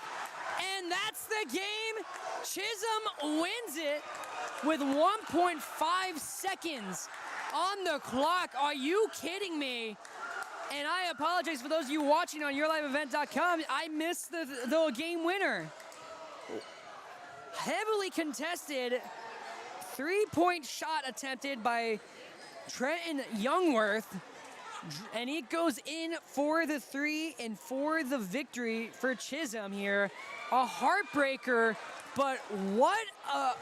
and that's the game. Chisholm wins it with 1.5 seconds on the clock. Are you kidding me? And I apologize for those of you watching on YourLiveEvent.com. I missed the game winner. Heavily contested 3-point shot attempted by Trenton Youngworth. And it goes in for the 3 and for the victory for Chisholm here. A heartbreaker, but what a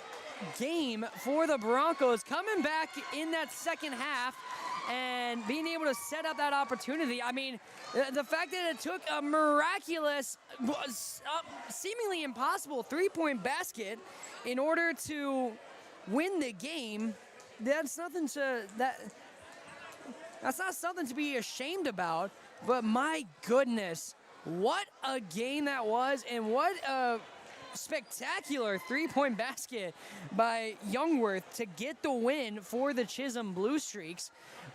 game for the Broncos, coming back in that second half and being able to set up that opportunity. I mean, the fact that it took a miraculous, seemingly impossible 3-point basket in order to win the game, that's not something to be ashamed about. But my goodness, what a game that was, and what a spectacular 3-point basket by Youngworth to get the win for the Chisholm Blue Streaks.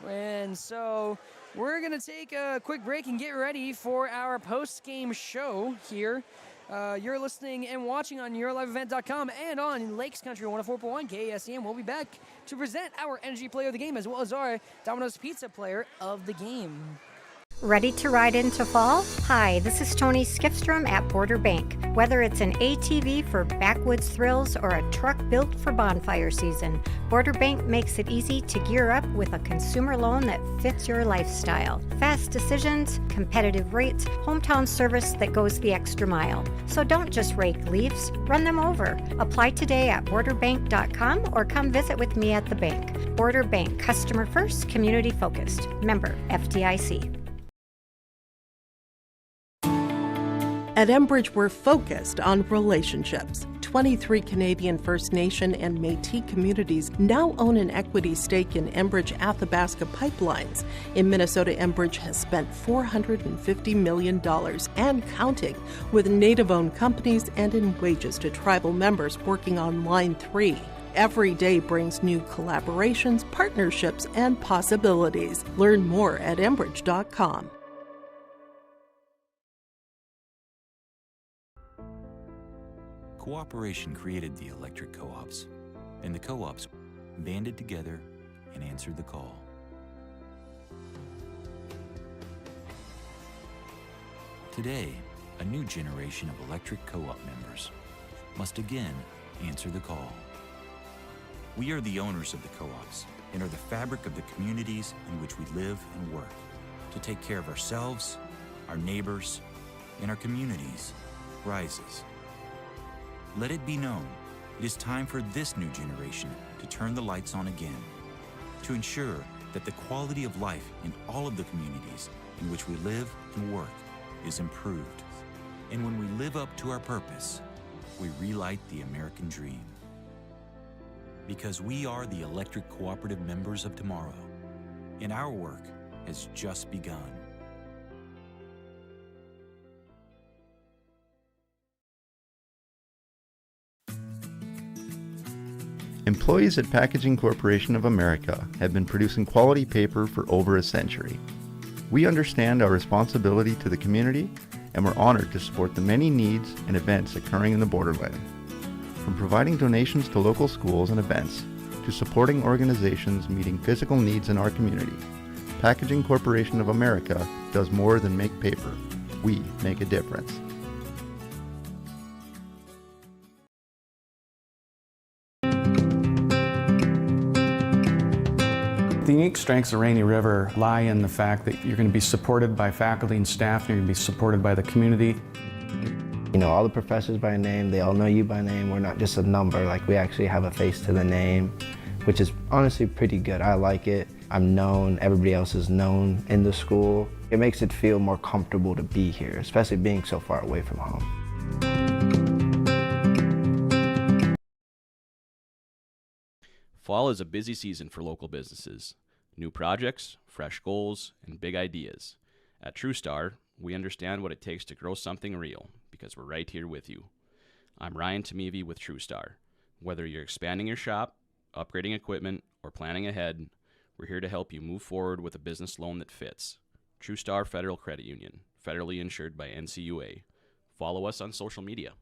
And so we're going to take a quick break and get ready for our post-game show here. You're listening and watching on YourLiveEvent.com and on Lakes Country 104.1 KSEM. We'll be back to present our Energy Player of the Game as well as our Domino's Pizza Player of the Game. Ready to ride into fall? Hi, this is Tony Skifstrom at Border Bank. Whether it's an ATV for backwoods thrills or a truck built for bonfire season, Border Bank makes it easy to gear up with a consumer loan that fits your lifestyle. Fast decisions, competitive rates, hometown service that goes the extra mile. So don't just rake leaves, run them over. Apply today at borderbank.com or come visit with me at the bank. Border Bank, customer first, community focused. Member FDIC. At Enbridge, we're focused on relationships. 23 Canadian First Nation and Métis communities now own an equity stake in Enbridge Athabasca Pipelines. In Minnesota, Enbridge has spent $450 million and counting, with Native-owned companies and in wages to tribal members working on Line 3. Every day brings new collaborations, partnerships, and possibilities. Learn more at Enbridge.com. Cooperation created the electric co-ops, and the co-ops banded together and answered the call. Today, a new generation of electric co-op members must again answer the call. We are the owners of the co-ops and are the fabric of the communities in which we live and work to take care of ourselves, our neighbors, and our communities rises. Let it be known, it is time for this new generation to turn the lights on again, to ensure that the quality of life in all of the communities in which we live and work is improved. And when we live up to our purpose, we relight the American dream. Because we are the electric cooperative members of tomorrow, and our work has just begun. Employees at Packaging Corporation of America have been producing quality paper for over a century. We understand our responsibility to the community, and we're honored to support the many needs and events occurring in the borderland. From providing donations to local schools and events, to supporting organizations meeting physical needs in our community, Packaging Corporation of America does more than make paper. We make a difference. The unique strengths of Rainy River lie in the fact that you're going to be supported by faculty and staff, and you're going to be supported by the community. You know all the professors by name, they all know you by name. We're not just a number, like we actually have a face to the name, which is honestly pretty good. I like it. I'm known, everybody else is known in the school. It makes it feel more comfortable to be here, especially being so far away from home. Fall is a busy season for local businesses. New projects, fresh goals, and big ideas. At TrueStar, we understand what it takes to grow something real because we're right here with you. I'm Ryan Tamevi with TrueStar. Whether you're expanding your shop, upgrading equipment, or planning ahead, we're here to help you move forward with a business loan that fits. TrueStar Federal Credit Union, federally insured by NCUA. Follow us on social media.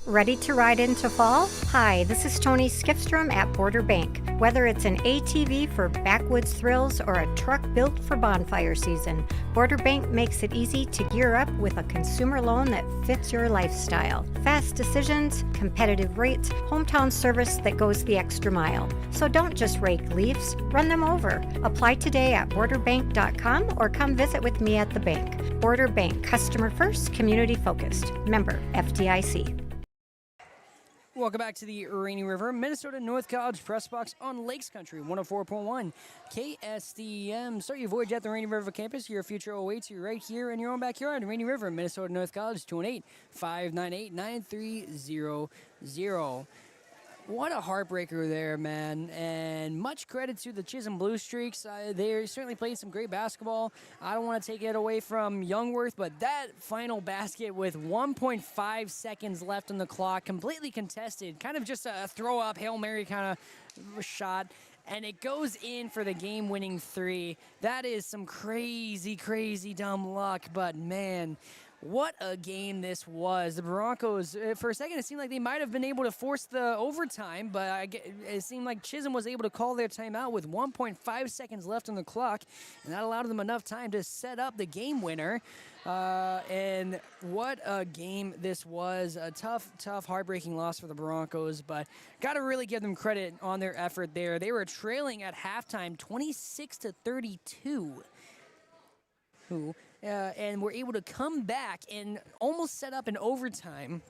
Ready to ride into fall? Hi, this is Tony Skifstrom at Border Bank. Whether it's an ATV for backwoods thrills or a truck built for bonfire season, Border Bank makes it easy to gear up with a consumer loan that fits your lifestyle. Fast decisions, competitive rates, hometown service that goes the extra mile. So don't just rake leaves, run them over. Apply today at borderbank.com or come visit with me at the bank. Border Bank, customer first, community focused. Member FDIC. Welcome back to the Rainy River, Minnesota North College Press Box on Lakes Country, 104.1 KSDM. Start your voyage at the Rainy River campus. Your future awaits you right here in your own backyard. Rainy River, Minnesota North College, 218-598-9300. What a heartbreaker there, man. And much credit to the Chisholm Blue Streaks. They certainly played some great basketball. I don't want to take it away from Youngworth, but that final basket with 1.5 seconds left on the clock, completely contested, kind of just a throw-up, Hail Mary kind of shot, and it goes in for the game-winning three. That is some crazy, crazy dumb luck, but man, what a game this was. The Broncos, for a second, it seemed like they might have been able to force the overtime, but it seemed like Chisholm was able to call their timeout with 1.5 seconds left on the clock, and that allowed them enough time to set up the game winner. And what a game this was. A tough, heartbreaking loss for the Broncos, but got to really give them credit on their effort there. They were trailing at halftime 26-32. And were able to come back and almost set up an overtime.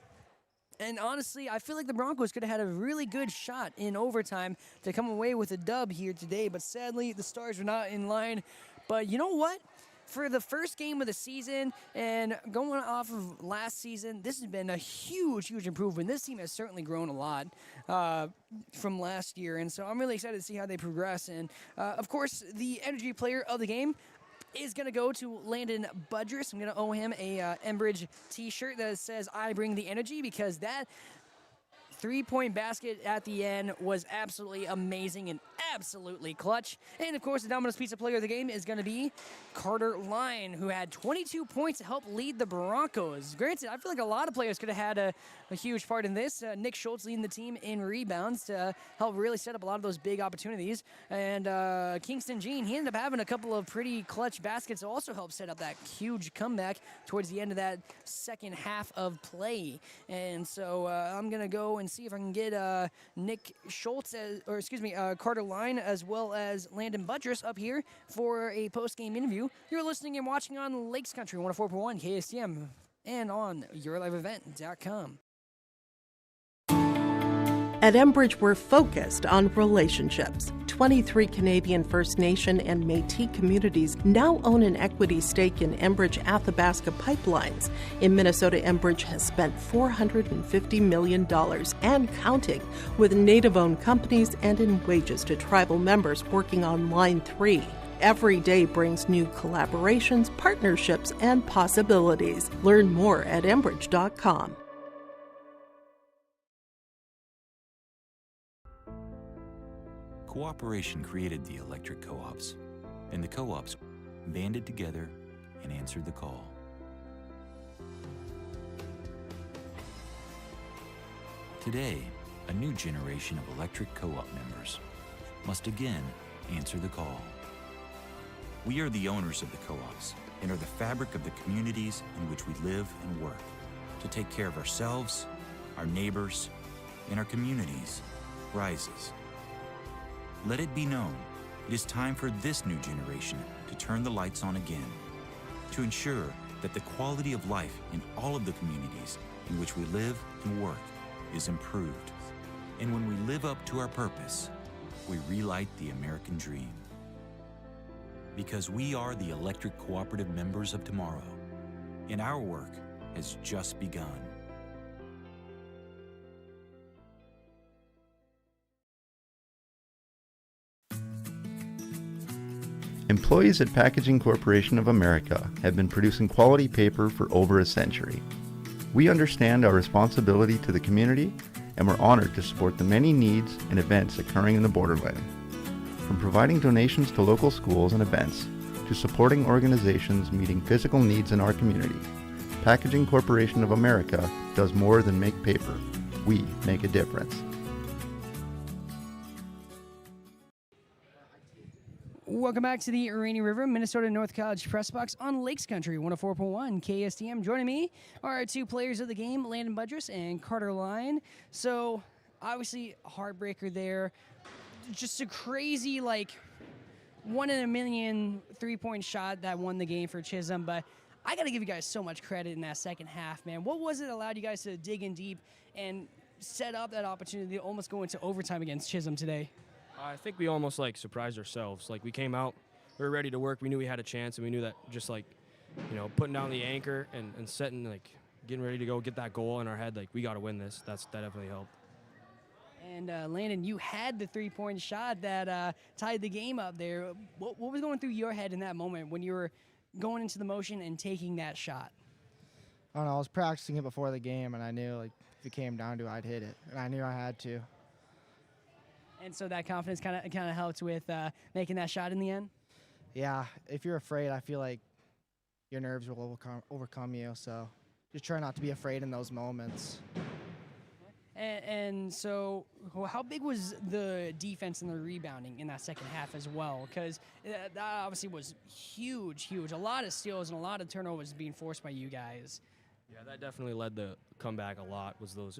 And honestly, I feel like the Broncos could have had a really good shot in overtime to come away with a dub here today. But sadly, the Stars were not in line. But you know what? For the first game of the season and going off of last season, this has been a huge, huge improvement. This team has certainly grown a lot from last year. And so I'm really excited to see how they progress. And, of course, the energy player of the game is going to go to Landon Budress. I'm going to owe him a Enbridge t-shirt that says, "I bring the energy," because that three-point basket at the end was absolutely amazing and absolutely clutch. And, of course, the Domino's Pizza player of the game is going to be Carter Line, who had 22 points to help lead the Broncos. Granted, I feel like a lot of players could have had a huge part in this. Nick Schultz leading the team in rebounds to help really set up a lot of those big opportunities. And Kingston Jean, he ended up having a couple of pretty clutch baskets to also help set up that huge comeback towards the end of that second half of play. And so I'm going to go and see if I can get Nick Schultz, Carter Line, as well as Landon Budress up here for a post-game interview. You're listening and watching on Lakes Country, 104.1 KSTM, and on YourLiveEvent.com. At Enbridge, we're focused on relationships. 23 Canadian First Nation and Métis communities now own an equity stake in Enbridge Athabasca Pipelines. In Minnesota, Enbridge has spent $450 million and counting, with Native-owned companies and in wages to tribal members working on Line 3. Every day brings new collaborations, partnerships, and possibilities. Learn more at Enbridge.com. Cooperation created the electric co-ops, and the co-ops banded together and answered the call. Today, a new generation of electric co-op members must again answer the call. We are the owners of the co-ops and are the fabric of the communities in which we live and work to take care of ourselves, our neighbors, and our communities rises. Let it be known, it is time for this new generation to turn the lights on again, to ensure that the quality of life in all of the communities in which we live and work is improved. And when we live up to our purpose, we relight the American dream. Because we are the electric cooperative members of tomorrow, and our work has just begun. Employees at Packaging Corporation of America have been producing quality paper for over a century. We understand our responsibility to the community, and we're honored to support the many needs and events occurring in the borderland. From providing donations to local schools and events, to supporting organizations meeting physical needs in our community, Packaging Corporation of America does more than make paper. We make a difference. Welcome back to the Rainy River, Minnesota North College Press Box on Lakes Country 104.1 KSTM. Joining me are two players of the game, Landon Budrus and Carter Lyon. So, obviously, a heartbreaker there. Just a crazy, like, 1 in a million three-point shot that won the game for Chisholm. But I got to give you guys so much credit in that second half, man. What was it that allowed you guys to dig in deep and set up that opportunity to almost go into overtime against Chisholm today? I think we almost surprised ourselves. We came out, we were ready to work. We knew we had a chance, and we knew that just putting down the anchor and setting, getting ready to go get that goal in our head. We got to win this. That definitely helped. And Landon, you had the three-point shot that tied the game up there. What was going through your head in that moment when you were going into the motion and taking that shot? I don't know. I was practicing it before the game, and I knew if it came down to it, I'd hit it, and I knew I had to. And so that confidence kind of helped with making that shot in the end? Yeah, if you're afraid, I feel like your nerves will overcome you. So just try not to be afraid in those moments. And so how big was the defense and the rebounding in that second half as well? Because that obviously was huge. A lot of steals and a lot of turnovers being forced by you guys. Yeah, that definitely led the comeback a lot, was those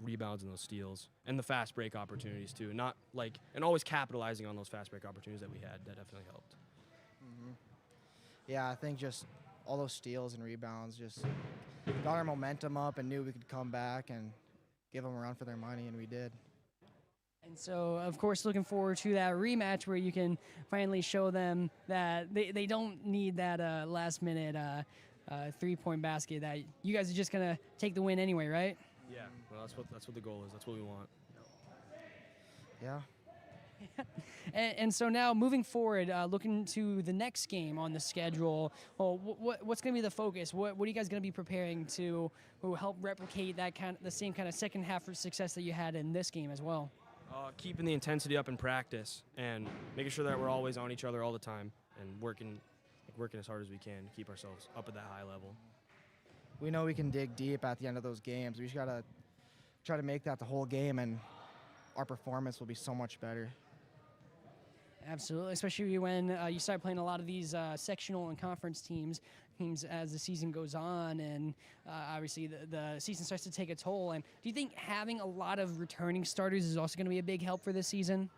rebounds and those steals, and the fast break opportunities too. And always capitalizing on those fast break opportunities that we had. That definitely helped. Mm-hmm. Yeah, I think just all those steals and rebounds just got our momentum up and knew we could come back and give them a run for their money, and we did. And so, of course, looking forward to that rematch where you can finally show them that they don't need that last-minute three-point basket, that you guys are just going to take the win anyway, right? Yeah, well, that's what the goal is. That's what we want. Yeah. And so now, moving forward, looking to the next game on the schedule, what's going to be the focus? What are you guys going to be preparing to help replicate the same kind of second half of success that you had in this game as well? Keeping the intensity up in practice and making sure that we're always on each other all the time and working as hard as we can to keep ourselves up at that high level. We know we can dig deep at the end of those games. We just got to try to make that the whole game, and our performance will be so much better. Absolutely, especially when you start playing a lot of these sectional and conference teams as the season goes on, and obviously the season starts to take a toll. And do you think having a lot of returning starters is also going to be a big help for this season?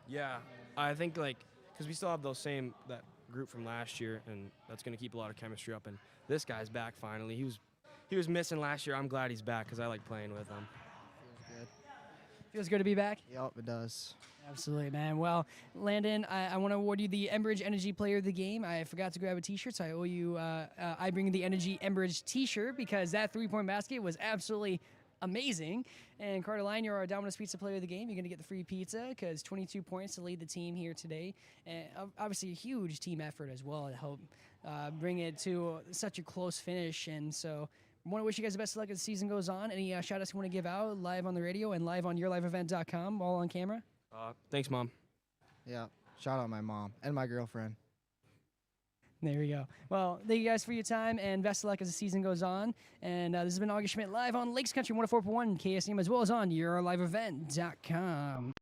Yeah, I think because we still have that group from last year, and that's going to keep a lot of chemistry up. And this guy's back finally. He was missing last year. I'm glad he's back because I like playing with him. Feels good to be back. Yep, it does. Absolutely, man. Well, Landon, I want to award you the Enbridge Energy Player of the Game. I forgot to grab a T-shirt, so I owe you. I bring the Energy Enbridge T-shirt because that three-point basket was absolutely amazing. And Carter, you're our Domino's Pizza Player of the Game. You're going to get the free pizza because 22 points to lead the team here today. And obviously a huge team effort as well to help bring it to such a close finish. And so I want to wish you guys the best of luck as the season goes on. Any shout-outs you want to give out live on the radio and live on yourliveevent.com, all on camera? Thanks, Mom. Yeah, shout out my mom and my girlfriend. There we go. Well, thank you guys for your time, and best of luck as the season goes on. And this has been August Schmidt live on Lakes Country 104.1 KSM, as well as on yourliveevent.com.